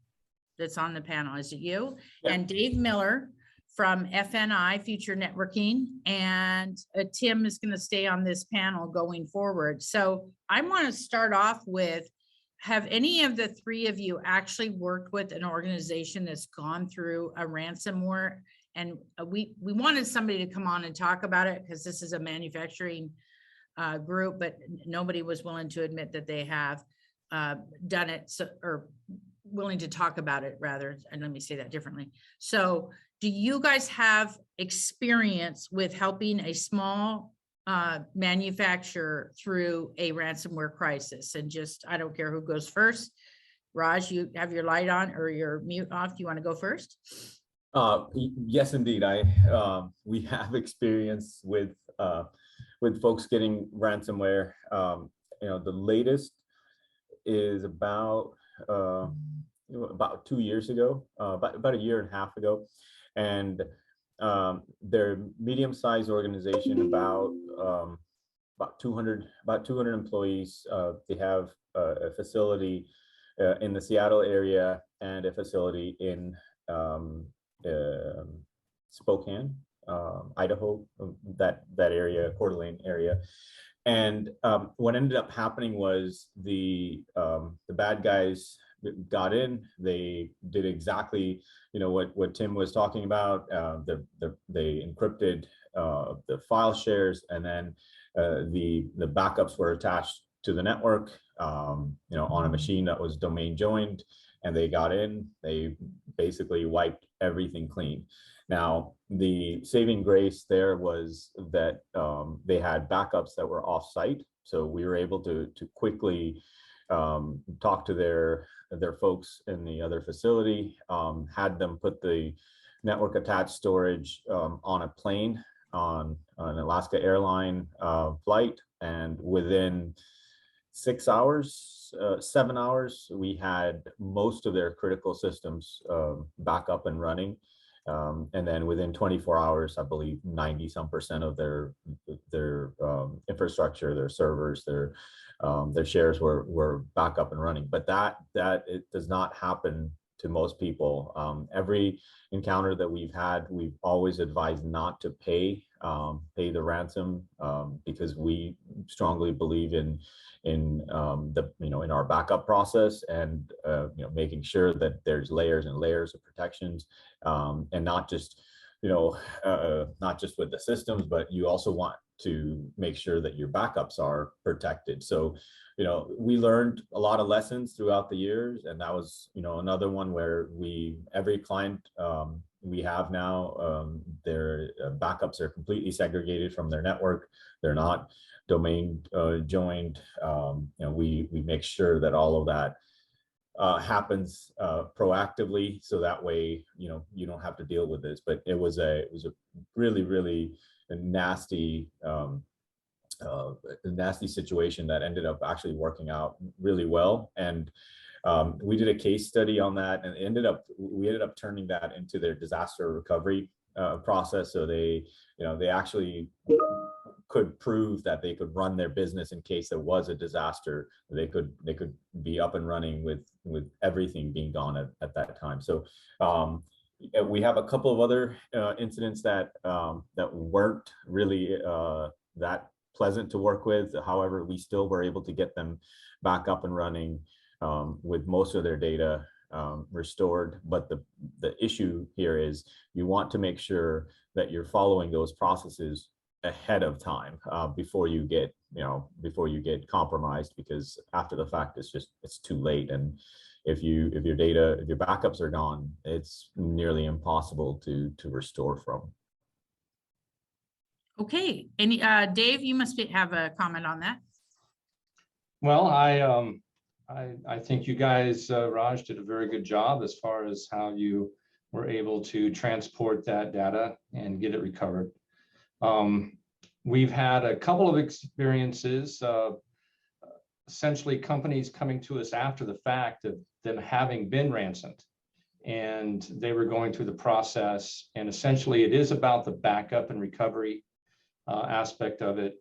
that's on the panel? Is it you? Yeah. And Dave Miller from FNI Future Networking, and Tim is going to stay on this panel going forward. So I want to start off with, have any of the three of you actually worked with an organization that's gone through a ransomware? And we wanted somebody to come on and talk about it because this is a manufacturing group, but nobody was willing to admit that they have done it, so, or willing to talk about it rather. And let me say that differently. So do you guys have experience with helping a small manufacturer through a ransomware crisis? And just, I don't care who goes first. Raj, you have your light on or your mute off. Do you want to go first? Yes, indeed. We have experience with folks getting ransomware. The latest is about 2 years ago, about a year and a half ago, and they're a medium-sized organization, about 200 employees. They have a facility in the Seattle area and a facility in Spokane, Idaho, that area, Coeur d'Alene area. And what ended up happening was the bad guys got in. They did exactly, what Tim was talking about. They encrypted the file shares, and then the backups were attached to the network, on a machine that was domain joined, and they got in. They basically wiped everything clean. Now, the saving grace there was that they had backups that were off-site, so we were able to quickly talk to their folks in the other facility, had them put the network attached storage on a plane on an Alaska airline flight, and within 6 hours, 7 hours, we had most of their critical systems back up and running. And then within 24 hours, I believe 90% of their infrastructure, their servers, their shares were back up and running. But that it does not happen to most people. Every encounter that we've had, we've always advised not to pay the ransom, because we strongly believe in our backup process, and making sure that there's layers and layers of protections, and not just with the systems, but you also want to make sure that your backups are protected. So we learned a lot of lessons throughout the years, and that was another one where every client we have now, their backups are completely segregated from their network. They're not domain joined. We make sure that all of that happens proactively, so that way you don't have to deal with this. But it was a really nasty situation that ended up actually working out really well. And we did a case study on that, and we ended up turning that into their disaster recovery process. So they actually could prove that they could run their business in case there was a disaster. They could be up and running with everything being gone at that time. So we have a couple of other incidents that weren't really that pleasant to work with. However, we still were able to get them back up and running with most of their data restored. But the issue here is you want to make sure that you're following those processes ahead of time, before you get compromised, because after the fact it's too late. And if your backups are gone, it's nearly impossible to restore from. Okay, any Dave, you must have a comment on that. Well, I think you guys, Raj, did a very good job as far as how you were able to transport that data and get it recovered. We've had a couple of experiences, essentially companies coming to us after the fact of them having been ransomed, and they were going through the process. And essentially it is about the backup and recovery aspect of it.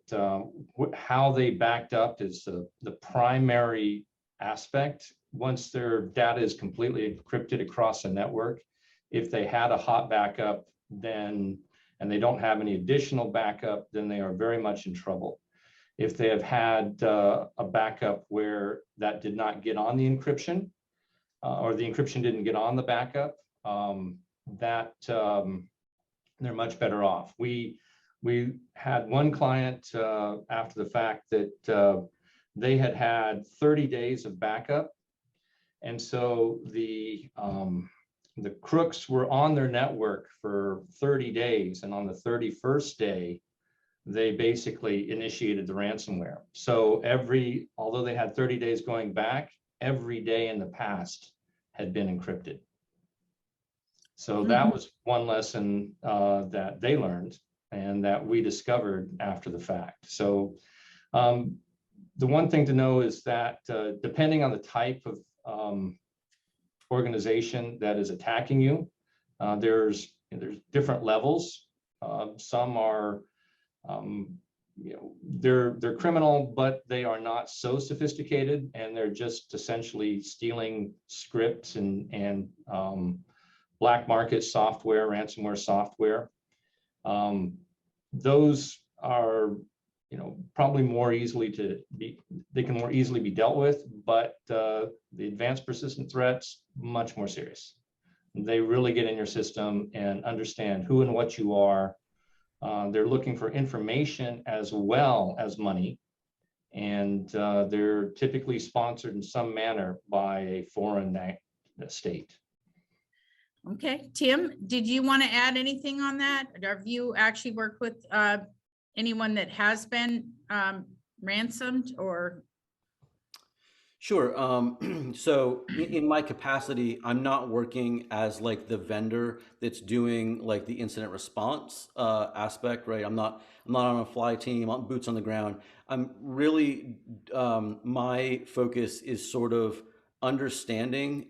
How they backed up is the primary aspect. Once their data is completely encrypted across a network, if they had a hot backup, then and they don't have any additional backup, then they are very much in trouble. if they have had a backup where that did not get on the encryption, or the encryption didn't get on the backup, they're much better off. We had one client after the fact that they had 30 days of backup. And so the crooks were on their network for 30 days. And on the 31st day, they basically initiated the ransomware. So although they had 30 days going back, every day in the past had been encrypted. So that was one lesson that they learned and that we discovered after the fact. So the one thing to know is that depending on the type of organization that is attacking you, there's different levels. Some are, they're criminal, but they are not so sophisticated, and they're just essentially stealing scripts and black market software, ransomware software. Those are, probably more easily they can more easily be dealt with, but the advanced persistent threats, much more serious. They really get in your system and understand who and what you are. They're looking for information as well as money. And they're typically sponsored in some manner by a foreign state. Okay, Tim, did you want to add anything on that? Have you actually worked with anyone that has been ransomed or? Sure. So in my capacity, I'm not working as like the vendor that's doing like the incident response aspect, right? I'm not on a fly team, I'm boots on the ground. I'm really, my focus is sort of understanding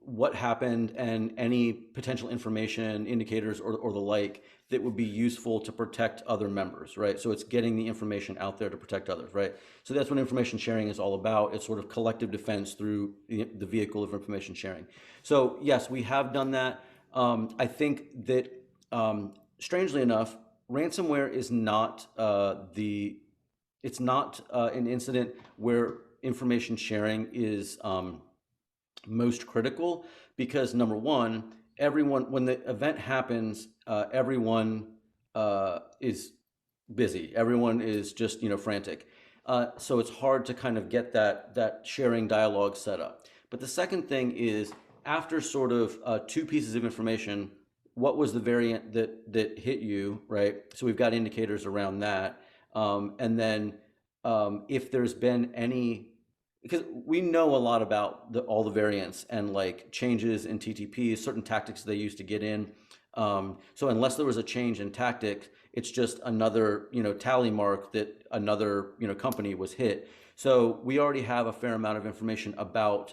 what happened and any potential information, indicators, or the like that would be useful to protect other members, right? So it's getting the information out there to protect others, right? So that's what information sharing is all about. It's sort of collective defense through the vehicle of information sharing. So yes, we have done that. I think that strangely enough, ransomware is not it's not an incident where information sharing is most critical, because number one, everyone, when the event happens, everyone is busy. Everyone is just, frantic. So it's hard to kind of get that sharing dialogue set up. But the second thing is, after sort of two pieces of information, what was the variant that hit you, right? So we've got indicators around that. And then if there's been any, because we know a lot about all the variants and like changes in TTPs, certain tactics they use to get in. So unless there was a change in tactic, it's just another, tally mark that another, company was hit. So we already have a fair amount of information about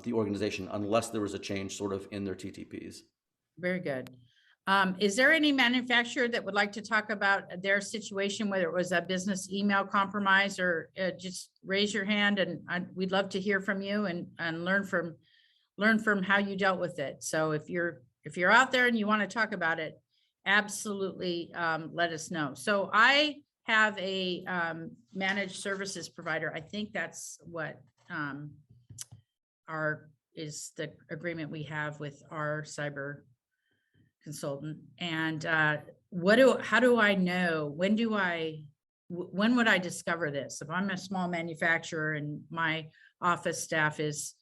the organization, unless there was a change sort of in their TTPs. Very good. Is there any manufacturer that would like to talk about their situation, whether it was a business email compromise, or just raise your hand, and we'd love to hear from you and learn from how you dealt with it. So if you're out there and you want to talk about it, absolutely let us know. So I have a managed services provider. I think that's what is the agreement we have with our cyber consultant. And how do I know, when would I discover this? If I'm a small manufacturer and my office staff is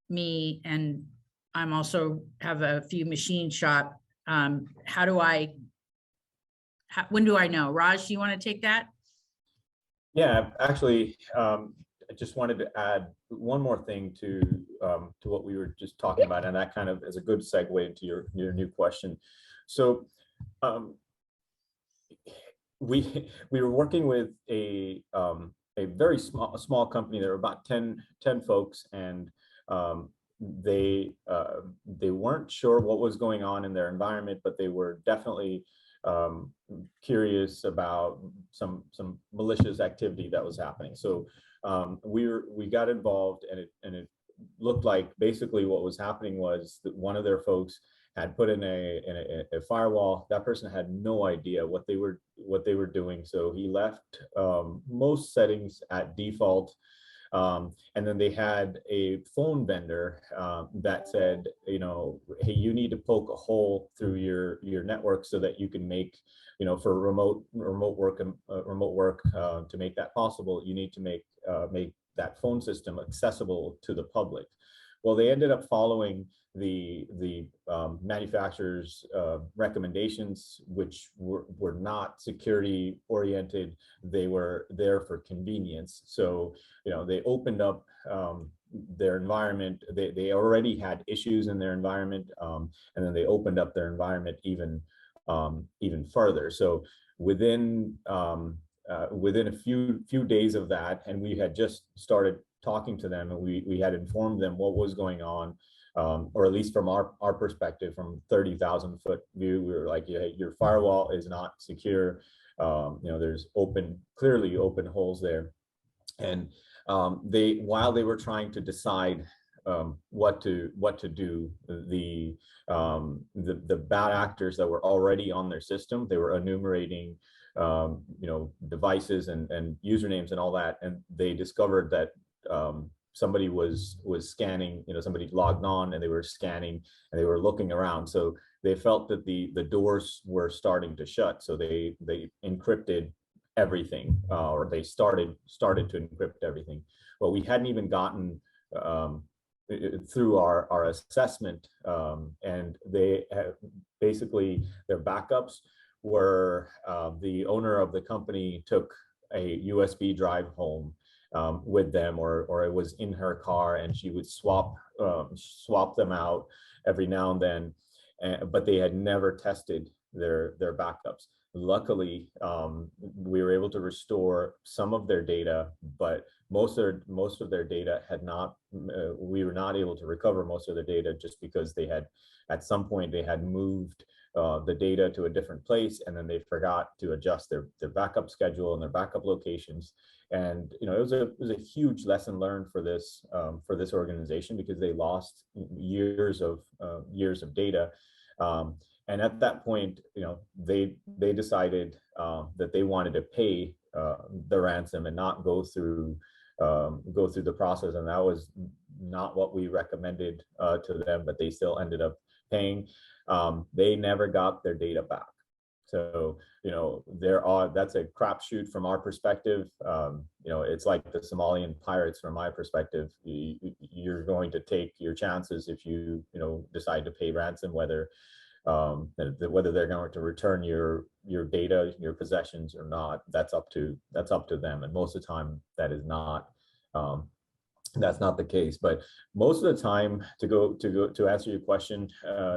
me, and I'm also have a few machine shop, when do I know? Raj, do you want to take that? Yeah, actually, I just wanted to add one more thing to what we were just talking about, and that kind of is a good segue into your new question. So we were working with a very small company. There were about 10 folks, and they weren't sure what was going on in their environment, but they were definitely curious about some malicious activity that was happening. So we got involved, and it looked like basically what was happening was that one of their folks had put in a firewall. That person had no idea what they were doing. So he left most settings at default. And then they had a phone vendor that said, you know, hey, you need to poke a hole through your network so that you can make, you know, for remote work to make that possible, you need to make that phone system accessible to the public. Well, they ended up following the manufacturer's recommendations, which were not security oriented. They were there for convenience. So, you know, they opened up their environment. They already had issues in their environment, and then they opened up their environment even further. So within a few days of that, and we had just started talking to them, and we had informed them what was going on, or at least from our perspective, from 30,000 foot view, we were like, yeah, your firewall is not secure. You know, there's clearly open holes there. And while they were trying to decide what to do, the bad actors that were already on their system, they were enumerating you know, devices and usernames and all that, and they discovered that somebody was scanning, you know, somebody logged on and they were scanning and they were looking around. So they felt that the doors were starting to shut. So they encrypted everything, or they started to encrypt everything. Well, we hadn't even gotten through our assessment, and they basically, their backups were the owner of the company took a USB drive home with them, or it was in her car, and she would swap them out every now and then, but they had never tested their backups. Luckily, we were able to restore some of their data, but most of their data had not. We were not able to recover most of the data, just because they had, at some point, they had moved the data to a different place, and then they forgot to adjust their backup schedule and their backup locations. And you know, it was a huge lesson learned for this organization, because they lost years of data. And at that point, you know, they decided that they wanted to pay the ransom and not go through the process, and that was not what we recommended to them, but they still ended up paying. They never got their data back. So, you know, that's a crapshoot from our perspective. You know, it's like the Somalian pirates from my perspective. You're going to take your chances if you decide to pay ransom, whether they're going to return your data, your possessions or not. That's up to them. And most of the time that is not, that's not the case. But most of the time, to answer your question,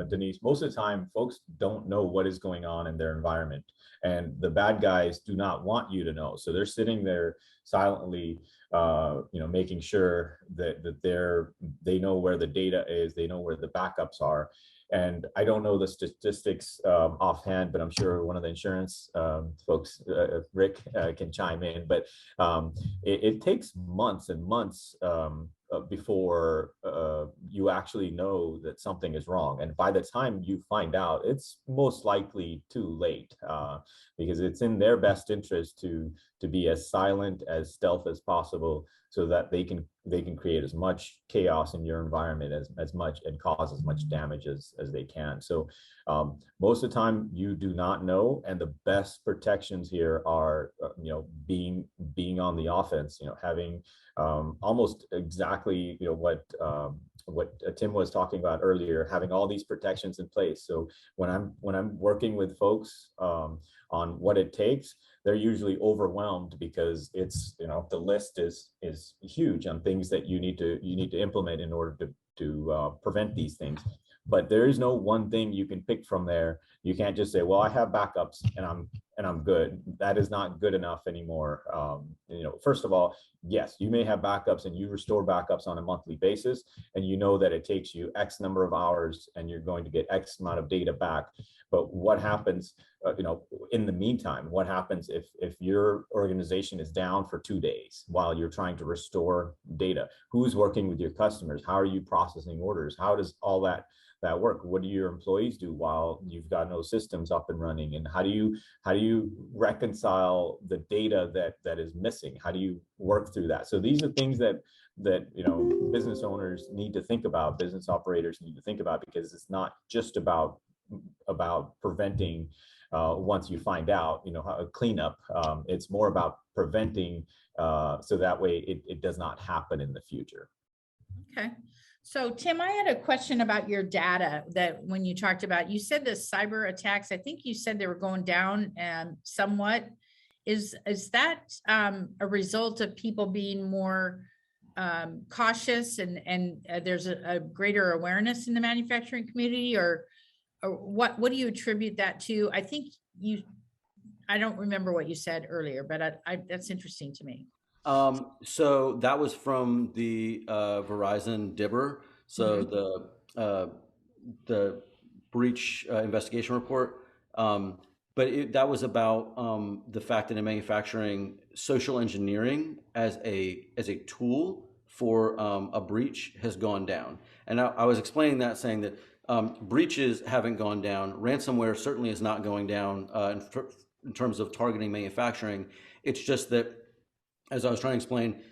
Denise, most of the time folks don't know what is going on in their environment, and the bad guys do not want you to know. So they're sitting there silently, making sure that they know where the data is, they know where the backups are. And I don't know the statistics offhand, but I'm sure one of the insurance folks, Rick, can chime in. But it takes months and months before you actually know that something is wrong. And by the time you find out, it's most likely too late, because it's in their best interest to be as silent, as stealth as possible, so that they can create as much chaos in your environment as much, and cause as much damage as they can. So most of the time you do not know, and the best protections here are being on the offense, having almost exactly what Tim was talking about earlier, having all these protections in place. So when I'm working with folks on what it takes, they're usually overwhelmed, because it's the list is huge on things that you need to implement in order to prevent these things. But there is no one thing you can pick from there. You can't just say, well, I have backups and I'm good. That is not good enough anymore. First of all, yes, you may have backups and you restore backups on a monthly basis, and you know that it takes you X number of hours and you're going to get X amount of data back. But what happens, in the meantime, what happens if your organization is down for 2 days while you're trying to restore data? Who's working with your customers? How are you processing orders? How does all that that work? What do your employees do while you've got no systems up and running? And how do you reconcile the data that is missing? How do you work through that? So these are things that business owners need to think about, business operators need to think about, because it's not just about preventing once you find out, a cleanup. It's more about preventing so that way it does not happen in the future. Okay. So Tim, I had a question about your data that when you talked about, you said the cyber attacks, I think you said they were going down somewhat. Is that a result of people being more cautious and there's a greater awareness in the manufacturing community, or what do you attribute that to? I think I don't remember what you said earlier, but that's interesting to me. So that was from the Verizon DIBR. So the breach investigation report. But that was about the fact that in manufacturing, social engineering as a tool for a breach has gone down. And I was explaining that, saying that breaches haven't gone down. Ransomware certainly is not going down in terms of targeting manufacturing. It's just that, as I was trying to explain,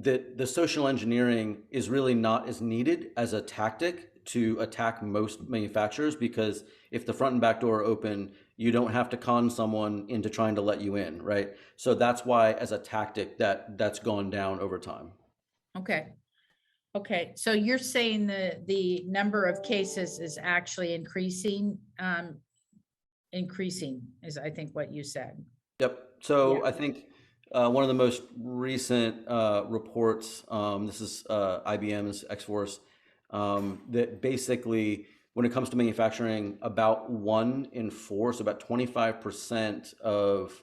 that the social engineering is really not as needed as a tactic to attack most manufacturers, because if the front and back door are open, you don't have to con someone into trying to let you in, right? So that's why, as a tactic, that's gone down over time. Okay. Okay. So you're saying the number of cases is actually increasing, is I think what you said. Yep. So Yeah. I think one of the most recent reports, this is IBM's X-Force, that basically, when it comes to manufacturing, about 1 in 4, so about 25% of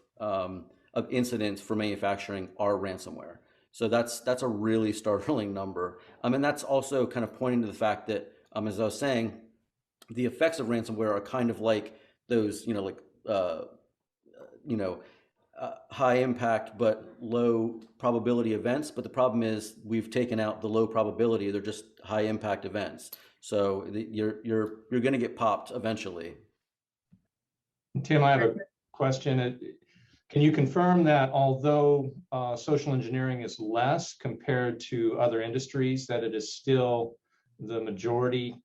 incidents for manufacturing are ransomware. So that's a really startling number. And that's also kind of pointing to the fact that, as I was saying, the effects of ransomware are kind of like those, high impact but low probability events. But the problem is we've taken out the low probability; they're just high impact events. So you're going to get popped eventually. Tim, I have a question. Can you confirm that although social engineering is less compared to other industries, that it is still the majority,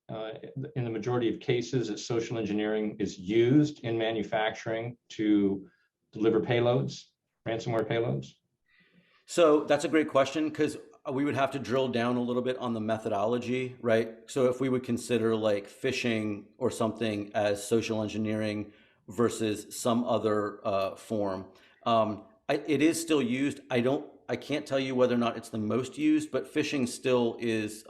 in the majority of cases, that social engineering is used in manufacturing to deliver payloads, ransomware payloads? So that's a great question, because we would have to drill down a little bit on the methodology, right? So if we would consider like phishing or something as social engineering versus some other form, it is still used. I can't tell you whether or not it's the most used, but phishing still is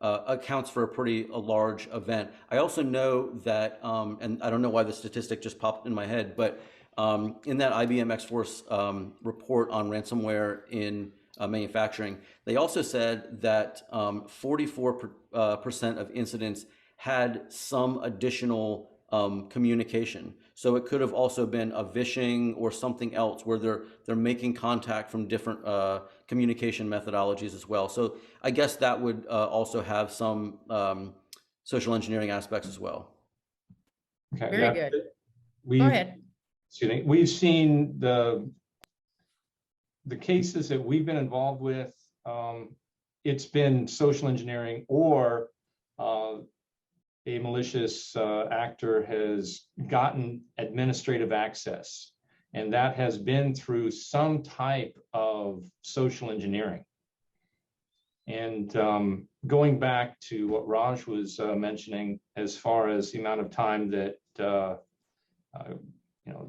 accounts for a large event. I also know that, and I don't know why the statistic just popped in my head, but in that IBM X-Force report on ransomware in manufacturing, they also said that 44% of incidents had some additional communication. So it could have also been a vishing or something else where they're making contact from different communication methodologies as well. So I guess that would also have some social engineering aspects as well. Okay. Very good. Go ahead. Excuse me. We've seen the cases that we've been involved with. It's been social engineering, or a malicious actor has gotten administrative access, and that has been through some type of social engineering. And going back to what Raj was mentioning, as far as the amount of time that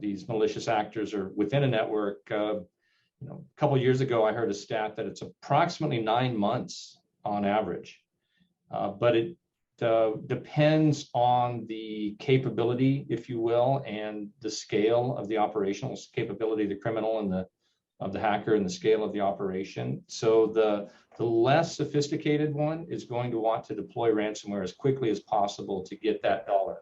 these malicious actors are within a network, a couple of years ago, I heard a stat that it's approximately 9 months on average, but it depends on the capability, if you will, and the scale of the operational capability of the criminal and of the hacker, and the scale of the operation. So the less sophisticated one is going to want to deploy ransomware as quickly as possible to get that dollar.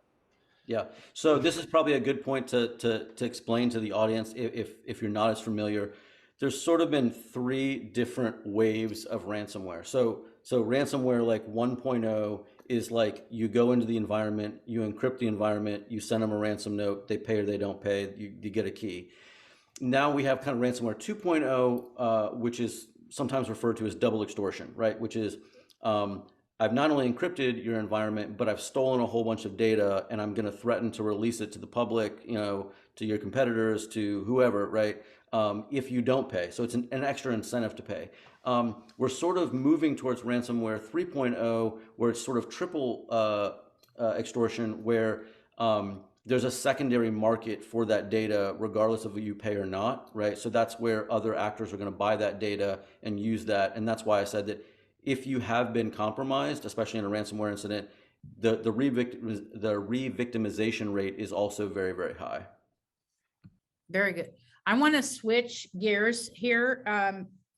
Yeah. So this is probably a good point to explain to the audience if you're not as familiar. There's sort of been 3 different waves of ransomware. So ransomware like 1.0 is like you go into the environment, you encrypt the environment, you send them a ransom note, they pay or they don't pay, you get a key. Now we have kind of ransomware 2.0, which is sometimes referred to as double extortion, right? Which is I've not only encrypted your environment, but I've stolen a whole bunch of data, and I'm going to threaten to release it to the public, you know, to your competitors, to whoever, right? If you don't pay. So it's an extra incentive to pay. We're sort of moving towards ransomware 3.0, where it's sort of triple extortion, where there's a secondary market for that data, regardless of whether you pay or not, right? So that's where other actors are going to buy that data and use that. And that's why I said that if you have been compromised, especially in a ransomware incident, the re-victimization rate is also very, very high. Very good. I want to switch gears here,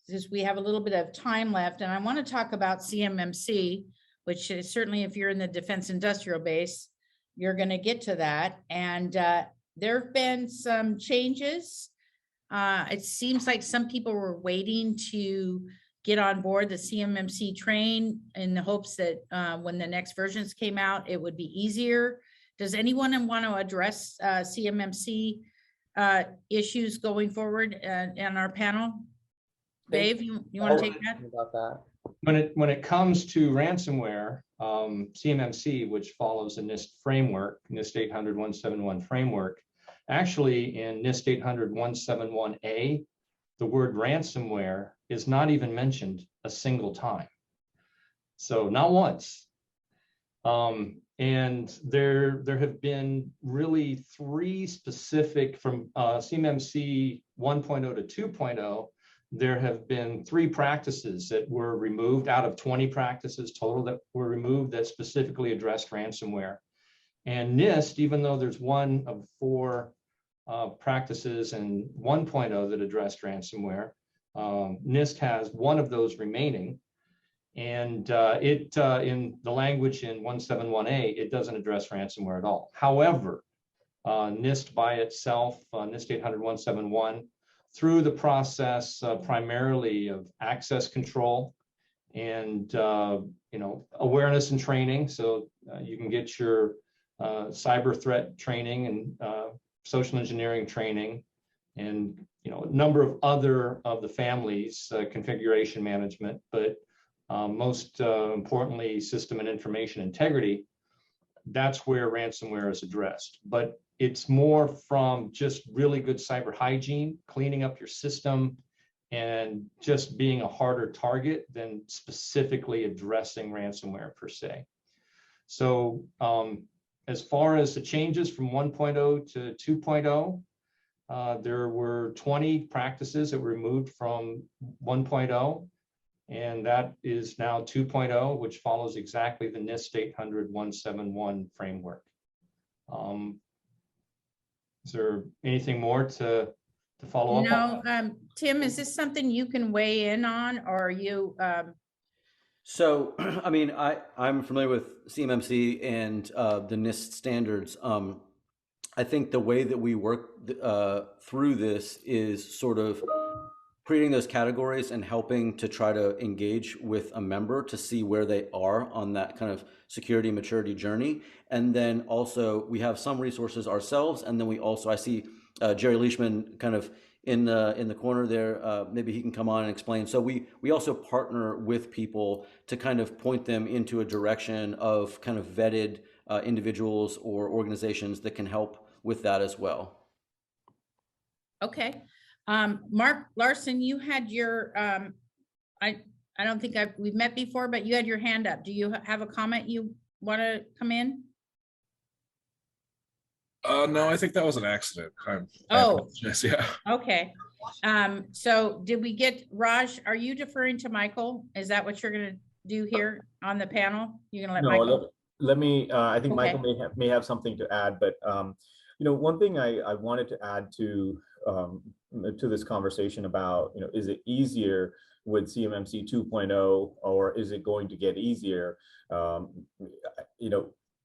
since we have a little bit of time left, and I want to talk about CMMC, which is certainly, if you're in the defense industrial base, you're going to get to that. And there have been some changes. It seems like some people were waiting to get on board the CMMC train in the hopes that when the next versions came out, it would be easier. Does anyone want to address CMMC issues going forward in our panel? Dave, you want to take that? About that. When it comes to ransomware, CMMC, which follows the NIST framework, NIST 800-171 framework, actually in NIST 800-171A, the word ransomware is not even mentioned a single time. So not once. And there have been really three specific, from CMMC 1.0 to 2.0, there have been 3 practices that were removed out of 20 practices total that were removed that specifically addressed ransomware. And NIST, even though there's one of 4 practices in 1.0 that addressed ransomware, NIST has one of those remaining. And in the language in 171A, it doesn't address ransomware at all. However, NIST by itself, NIST 800-171, through the process primarily of access control and awareness and training, so you can get your cyber threat training and social engineering training, and a number of other of the families, configuration management, but most importantly, system and information integrity. That's where ransomware is addressed. But it's more from just really good cyber hygiene, cleaning up your system, and just being a harder target than specifically addressing ransomware per se. So as far as the changes from 1.0 to 2.0, there were 20 practices that were removed from 1.0. And that is now 2.0, which follows exactly the NIST 800-171 framework. Is there anything more to follow up on? No, Tim, is this something you can weigh in on, or are you? So, I mean, I'm familiar with CMMC and the NIST standards. I think the way that we work through this is sort of creating those categories and helping to try to engage with a member to see where they are on that kind of security maturity journey. And then also we have some resources ourselves. And then we also, I see Jerry Leishman kind of in the corner there. Maybe he can come on and explain. So we also partner with people to kind of point them into a direction of kind of vetted individuals or organizations that can help with that as well. Okay. Mark Larson, you had your, I don't think we've met before, but you had your hand up. Do you have a comment you want to come in? No, I think that was an accident. I apologize. Yeah. Okay. So did we get Raj? Are you deferring to Michael? Is that what you're going to do here on the panel? You're going to let Michael? Let me, I think Okay. Michael may have something to add, but one thing I wanted to add to this conversation about, is it easier with CMMC 2.0 or is it going to get easier?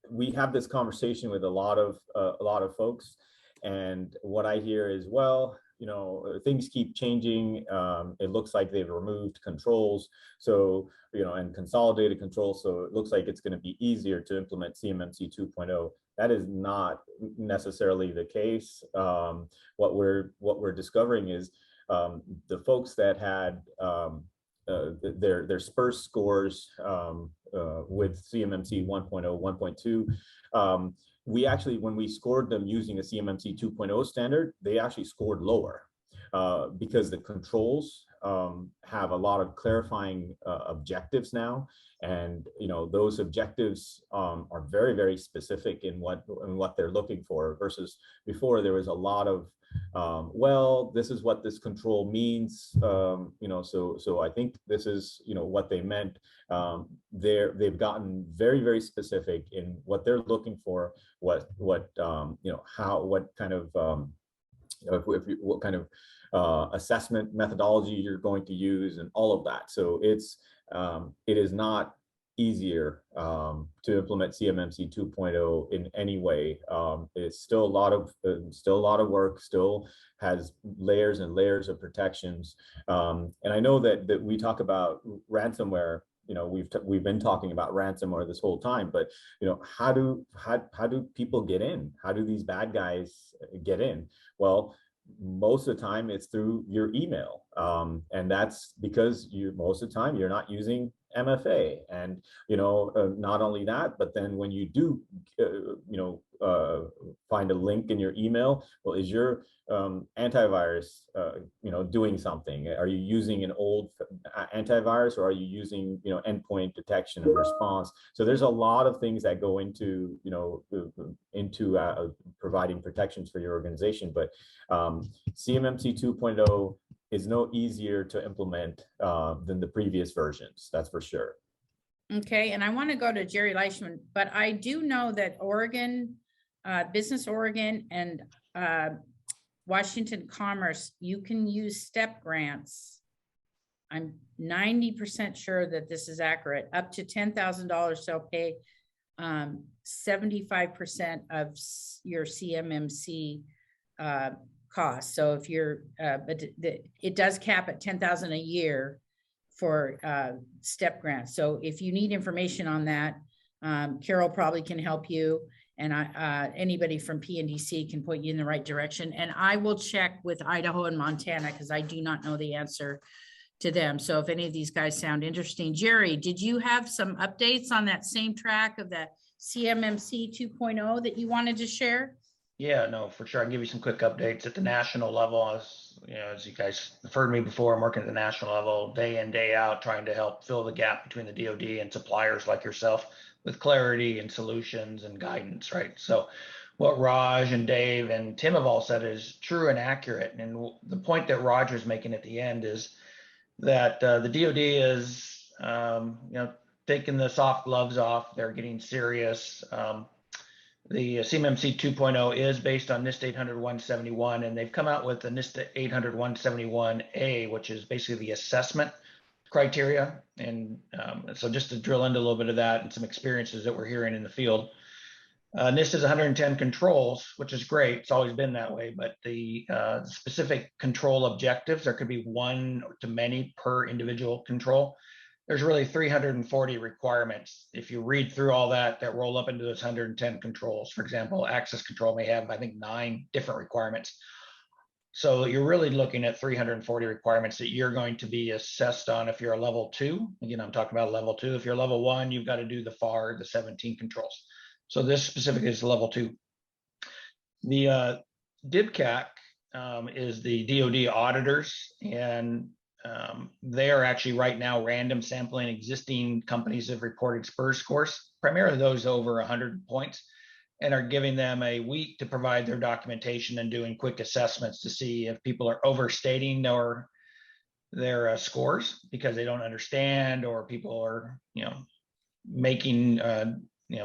We have this conversation with a lot of folks, and what I hear is, well, things keep changing. It looks like they've removed controls, so and consolidated controls. So it looks like it's going to be easier to implement CMMC 2.0. That is not necessarily the case. What we're discovering is the folks that had their SPURS scores with CMMC 1.0, 1.2. We actually, when we scored them using a CMMC 2.0 standard, they actually scored lower because the controls have a lot of clarifying objectives now, and those objectives are very, very specific in what they're looking for, versus before there was a lot of well, this is what this control means, so I think this is what they meant. They've gotten very, very specific in what they're looking for, what kind of assessment methodology you're going to use, and all of that. So it is not easier to implement CMMC 2.0 in any way. It's still a lot of work, still has layers and layers of protections. And I know that we talk about ransomware. We've been talking about ransomware this whole time, but how do people get in? How do these bad guys get in? Well, most of the time it's through your email, and that's because most of the time you're not using MFA. And not only that, but then when you do find a link in your email, well, is your antivirus doing something? Are you using an old antivirus, or are you using endpoint detection and response? So there's a lot of things that go into providing protections for your organization. But CMMC 2.0 is no easier to implement than the previous versions, that's for sure. Okay, and I want to go to Jerry Leishman, but I do know that Oregon, Business Oregon, and Washington Commerce, you can use step grants. I'm 90% sure that this is accurate. Up to $10,000, they'll pay 75% of your CMMC cost. So if you're, but it does cap at $10,000 a year for step grants. So if you need information on that, Carol probably can help you, and anybody from PNDC can point you in the right direction. And I will check with Idaho and Montana, because I do not know the answer to them. So if any of these guys sound interesting. Jerry, did you have some updates on that same track of the CMMC 2.0 that you wanted to share? Yeah, no, for sure. I can give you some quick updates at the national level. As you guys have heard me before, I'm working at the national level day in, day out, trying to help fill the gap between the DoD and suppliers like yourself with clarity and solutions and guidance, right? So what Raj and Dave and Tim have all said is true and accurate. And the point that Raj was making at the end is that the DoD is, taking the soft gloves off. They're getting serious. The CMMC 2.0 is based on NIST 800-171, and they've come out with the NIST 800-171A, which is basically the assessment criteria. And so just to drill into a little bit of that and some experiences that we're hearing in the field, NIST is 110 controls, which is great. It's always been that way, but the specific control objectives, there could be one to many per individual control. There's really 340 requirements. If you read through all that roll up into those 110 controls. For example, access control may have, I think, 9 different requirements. So you're really looking at 340 requirements that you're going to be assessed on if you're a level 2. Again, I'm talking about a level 2. If you're level 1, you've got to do the FAR, the 17 controls. So this specifically is level 2. The DIBCAC is the DoD auditors, and they are actually right now random sampling existing companies that have reported SPURS scores, primarily those over 100 points, and are giving them a week to provide their documentation and doing quick assessments to see if people are overstating their scores because they don't understand, or people are making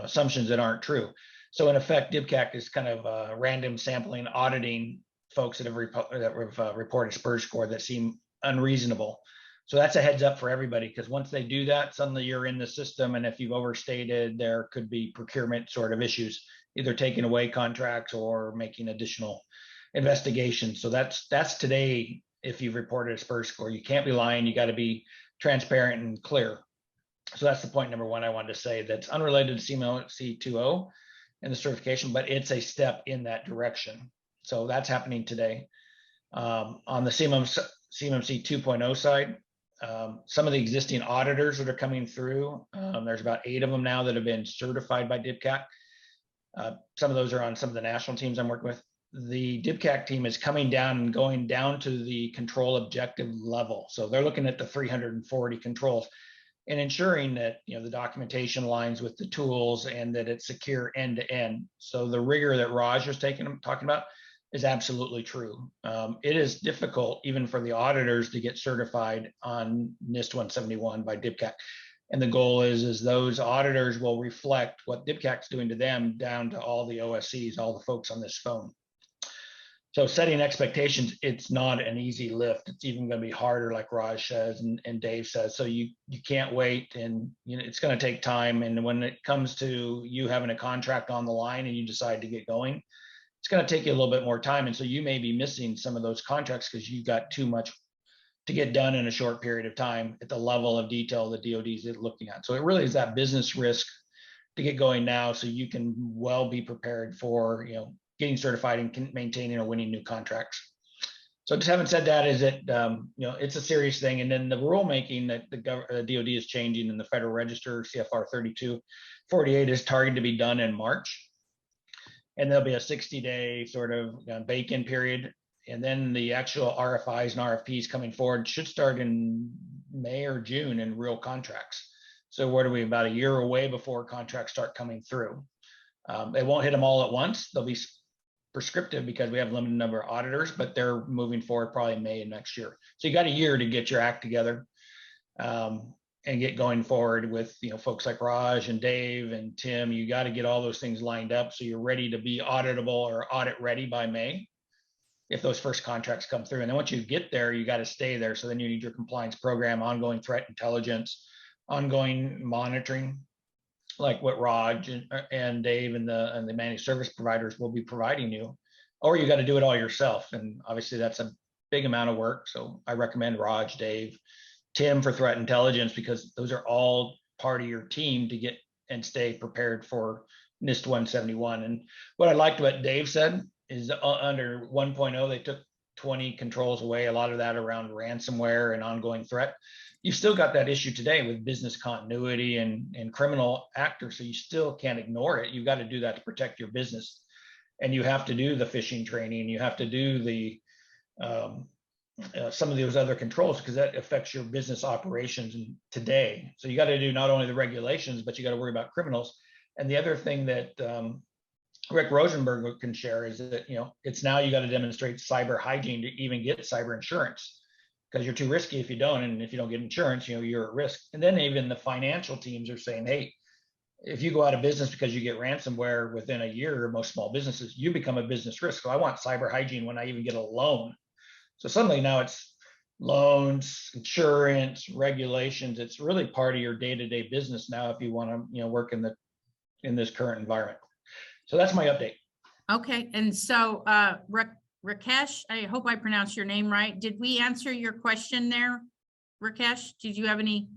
assumptions that aren't true. So in effect, DIBCAC is kind of random sampling, auditing folks that have reported SPURS score that seem unreasonable. So that's a heads up for everybody, because once they do that, suddenly you're in the system, and if you've overstated, there could be procurement sort of issues, either taking away contracts or making additional investigation. So that's today. If you've reported a SPUR score, you can't be lying. You got to be transparent and clear. So that's the point number one I wanted to say. That's unrelated to CMMC 2.0 and the certification, but it's a step in that direction. So that's happening today. On the CMMC 2.0 side, some of the existing auditors that are coming through, there's about 8 of them now that have been certified by DIBCAC. Some of those are on some of the national teams I'm working with. The DIBCAC team is coming down and going down to the control objective level. So they're looking at the 340 controls and ensuring that, you know, the documentation aligns with the tools and that it's secure end to end. So the rigor that Raj was talking about is absolutely true. It is difficult even for the auditors to get certified on NIST 171 by DIBCAC. And the goal is those auditors will reflect what DIBCAC's doing to them down to all the OSCs, all the folks on this phone. So setting expectations, it's not an easy lift. It's even going to be harder, like Raj says and Dave says. So you can't wait, and you know it's going to take time. And when it comes to you having a contract on the line and you decide to get going, it's going to take you a little bit more time. And so you may be missing some of those contracts because you've got too much to get done in a short period of time at the level of detail the DoD is looking at. So it really is that business risk to get going now, so you can well be prepared for, you know, getting certified and maintaining or winning new contracts. So just having said that, is it, you know, it's a serious thing. And then the rulemaking that the DoD is changing in the Federal Register, CFR 3248, is targeted to be done in March. And there'll be a 60-day sort of bake-in period. And then the actual RFIs and RFPs coming forward should start in May or June in real contracts. So what are we, about a year away before contracts start coming through? They won't hit them all at once. They'll be prescriptive because we have a limited number of auditors, but they're moving forward probably May of next year. So you got a year to get your act together and get going forward with, you know, folks like Raj and Dave and Tim. You got to get all those things lined up so you're ready to be auditable or audit ready by May if those first contracts come through. And then once you get there, you got to stay there. So then you need your compliance program, ongoing threat intelligence, ongoing monitoring, like what Raj and Dave and the managed service providers will be providing you, or you got to do it all yourself. And obviously that's a big amount of work. So I recommend Raj, Dave, Tim for threat intelligence, because those are all part of your team to get and stay prepared for NIST 171. And what I liked what Dave said is under 1.0, they took 20 controls away, a lot of that around ransomware and ongoing threat. You've still got that issue today with business continuity and criminal actors. So you still can't ignore it. You've got to do that to protect your business. And you have to do the phishing training. You have to do the some of those other controls because that affects your business operations today. So you got to do not only the regulations, but you got to worry about criminals. And the other thing that Rick Rosenberg can share is that, you know, it's now you got to demonstrate cyber hygiene to even get cyber insurance, because you're too risky if you don't. And if you don't get insurance, you know, you're at risk. And then even the financial teams are saying, hey, if you go out of business because you get ransomware within a year, most small businesses, you become a business risk. So I want cyber hygiene when I even get a loan. So suddenly now it's loans, insurance, regulations. It's really part of your day-to-day business now if you want to, you know, work in this current environment. So that's my update. Okay, and so Rakesh, I hope I pronounced your name right. Did we answer your question there, Rakesh? Did you have any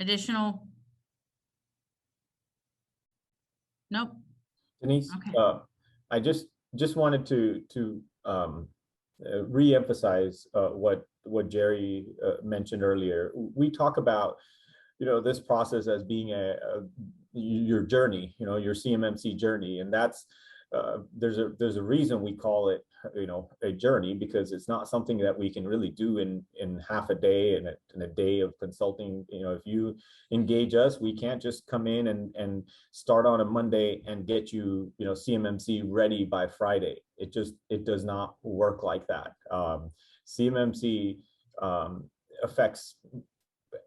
additional? Nope. Denise, okay. I just wanted to re-emphasize what Jerry mentioned earlier. We talk about, you know, this process as being your journey, you know, your CMMC journey, and that's there's a reason we call it, you know, a journey, because it's not something that we can really do in half a day and in a day of consulting. You know, if you engage us, we can't just come in and start on a Monday and get you, you know, CMMC ready by Friday. It does not work like that. CMMC affects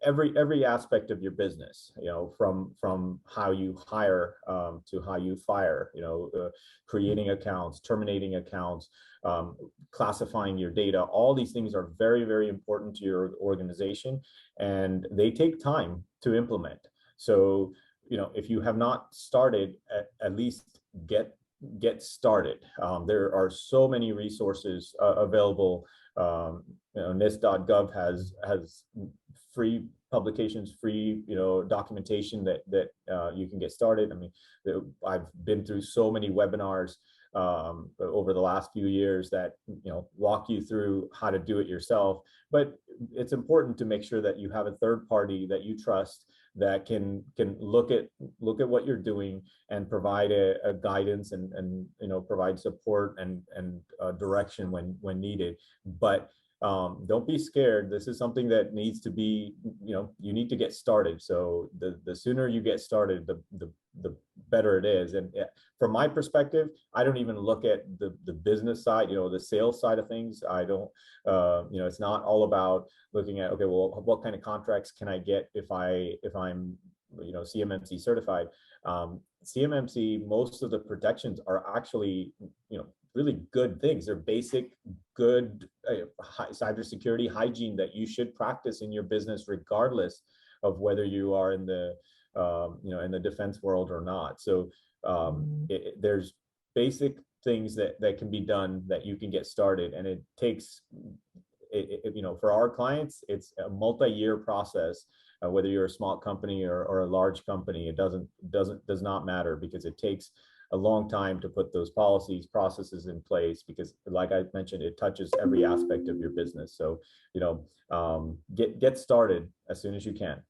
every aspect of your business, you know, from how you hire to how you fire, you know, creating accounts, terminating accounts, classifying your data. All these things are very, very important to your organization, and they take time to implement. So, you know, if you have not started, at least get get started. There are so many resources available. NIST.gov has free publications, free documentation that you can get started. I mean, I've been through so many webinars over the last few years that walk you through how to do it yourself. But it's important to make sure that you have a third party that you trust that can look at what you're doing and provide a guidance and provide support and direction when needed. But don't be scared. This is something that needs to be, you need to get started. So the sooner you get started, the better it is. And from my perspective, I don't even look at the business side, the sales side of things. I don't, it's not all about looking at, okay, well, what kind of contracts can I get if I'm CMMC certified. CMMC, most of the protections are actually, really good things. They're basic, good cybersecurity hygiene that you should practice in your business, regardless of whether you are in the, in the defense world or not. So there's basic things that can be done that you can get started, and it takes, for our clients, it's a multi-year process. Whether you're a small company or a large company, it does not matter, because it takes a long time to put those policies, processes in place, because like I mentioned, it touches every aspect of your business. So, get started as soon as you can.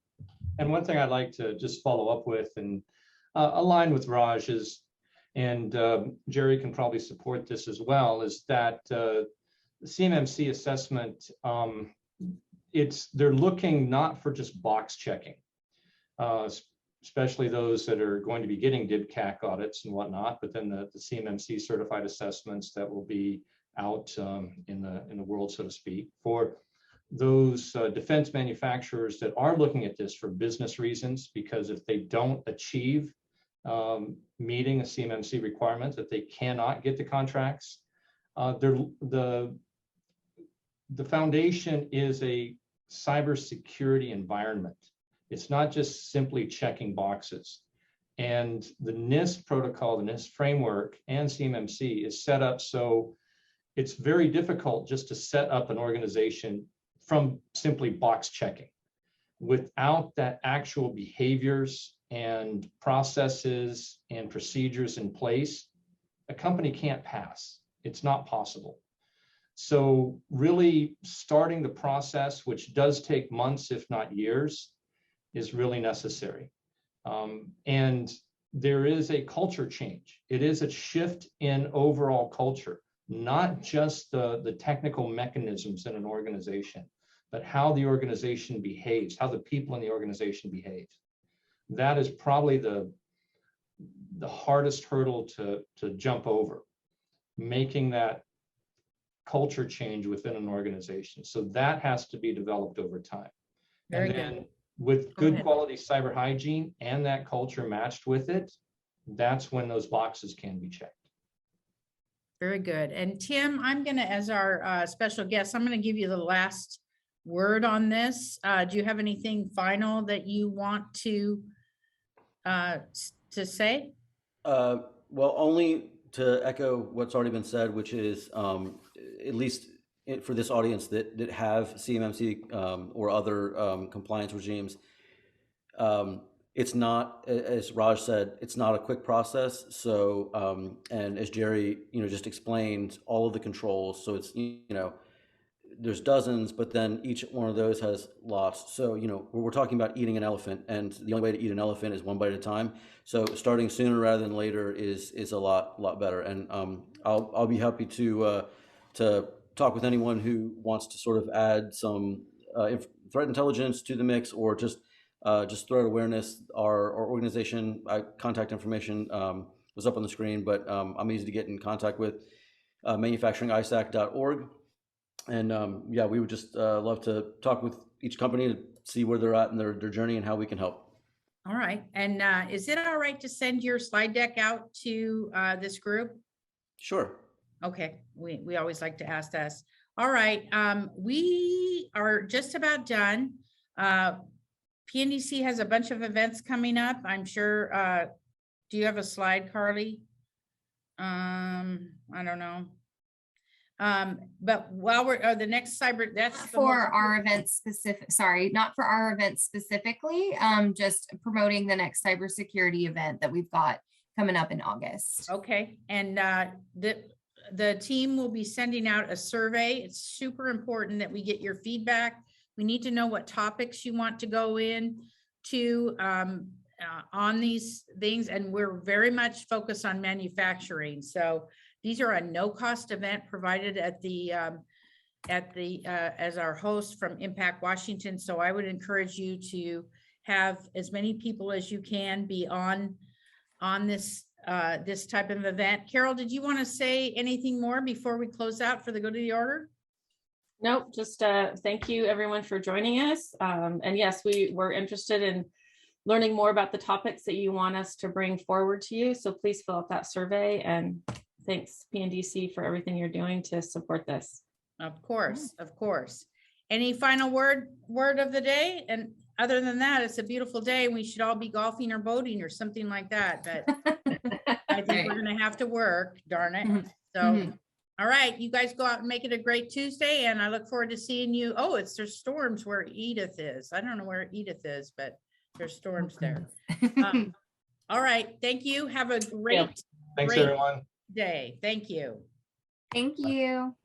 And one thing I'd like to just follow up with and align with Raj is, and Jerry can probably support this as well, is that the CMMC assessment, they're looking not for just box checking, especially those that are going to be getting DIB-CAC audits and whatnot, but then the CMMC certified assessments that will be out in the world, so to speak, for those defense manufacturers that are looking at this for business reasons, because if they don't achieve meeting a CMMC requirement, that they cannot get the contracts. The foundation is a cybersecurity environment. It's not just simply checking boxes. And the NIST protocol, the NIST framework, and CMMC is set up so it's very difficult just to set up an organization from simply box checking. Without that actual behaviors and processes and procedures in place, a company can't pass. It's not possible. So really starting the process, which does take months, if not years, is really necessary. And there is a culture change. It is a shift in overall culture, not just the technical mechanisms in an organization, but how the organization behaves, how the people in the organization behave. That is probably the hardest hurdle to jump over, making that culture change within an organization. So that has to be developed over time. Very and good. then with good quality cyber hygiene and that culture matched with it, that's when those boxes can be checked. Very good. And Tim, I'm going to, as our special guest, I'm going to give you the last word on this. Do you have anything final that you want to say? Well, only to echo what's already been said, which is at least for this audience that have CMMC or other compliance regimes, it's not, as Raj said, it's not a quick process. So, and as Jerry, just explained, all of the controls. So it's, there's dozens, but then each one of those has lots. So, we're talking about eating an elephant, and the only way to eat an elephant is one bite at a time. So starting sooner rather than later is a lot better. And I'll be happy to talk with anyone who wants to sort of add some threat intelligence to the mix, or just threat awareness. Our organization contact information was up on the screen, but I'm easy to get in contact with. manufacturingisac.org. And yeah, we would just love to talk with each company to see where they're at in their journey and how we can help. All right. And is it all right to send your slide deck out to this group? Sure. Okay. We always like to ask this. All right. We are just about done. PNDC has a bunch of events coming up. I'm sure. Do you have a slide, Carly? I don't know. But while we're, the next cyber, that's Not the for most our important- event specific, sorry, not for our event specifically, just promoting the next cybersecurity event that we've got coming up in August. Okay, and the team will be sending out a survey. It's super important that we get your feedback. We need to know what topics you want to go in to on these things, and we're very much focused on manufacturing. So these are a no-cost event provided at the as our host from Impact Washington. So I would encourage you to have as many people as you can be on this this type of event. Carol, did you want to say anything more before we close out for the good of the order? Nope, just thank you everyone for joining us. And yes, we're interested in learning more about the topics that you want us to bring forward to you. So please fill out that survey, and thanks PNDC for everything you're doing to support this. Of course, of course. Any final word of the day? And other than that, it's a beautiful day and we should all be golfing or boating or something like that. But I think we're gonna have to work, darn it. So, all right, you guys go out and make it a great Tuesday, and I look forward to seeing you. Oh, there's storms where Edith is. I don't know where Edith is, but there's storms there. All right, thank you. Have a great, Thanks, great everyone. day. Thank you. Thank you.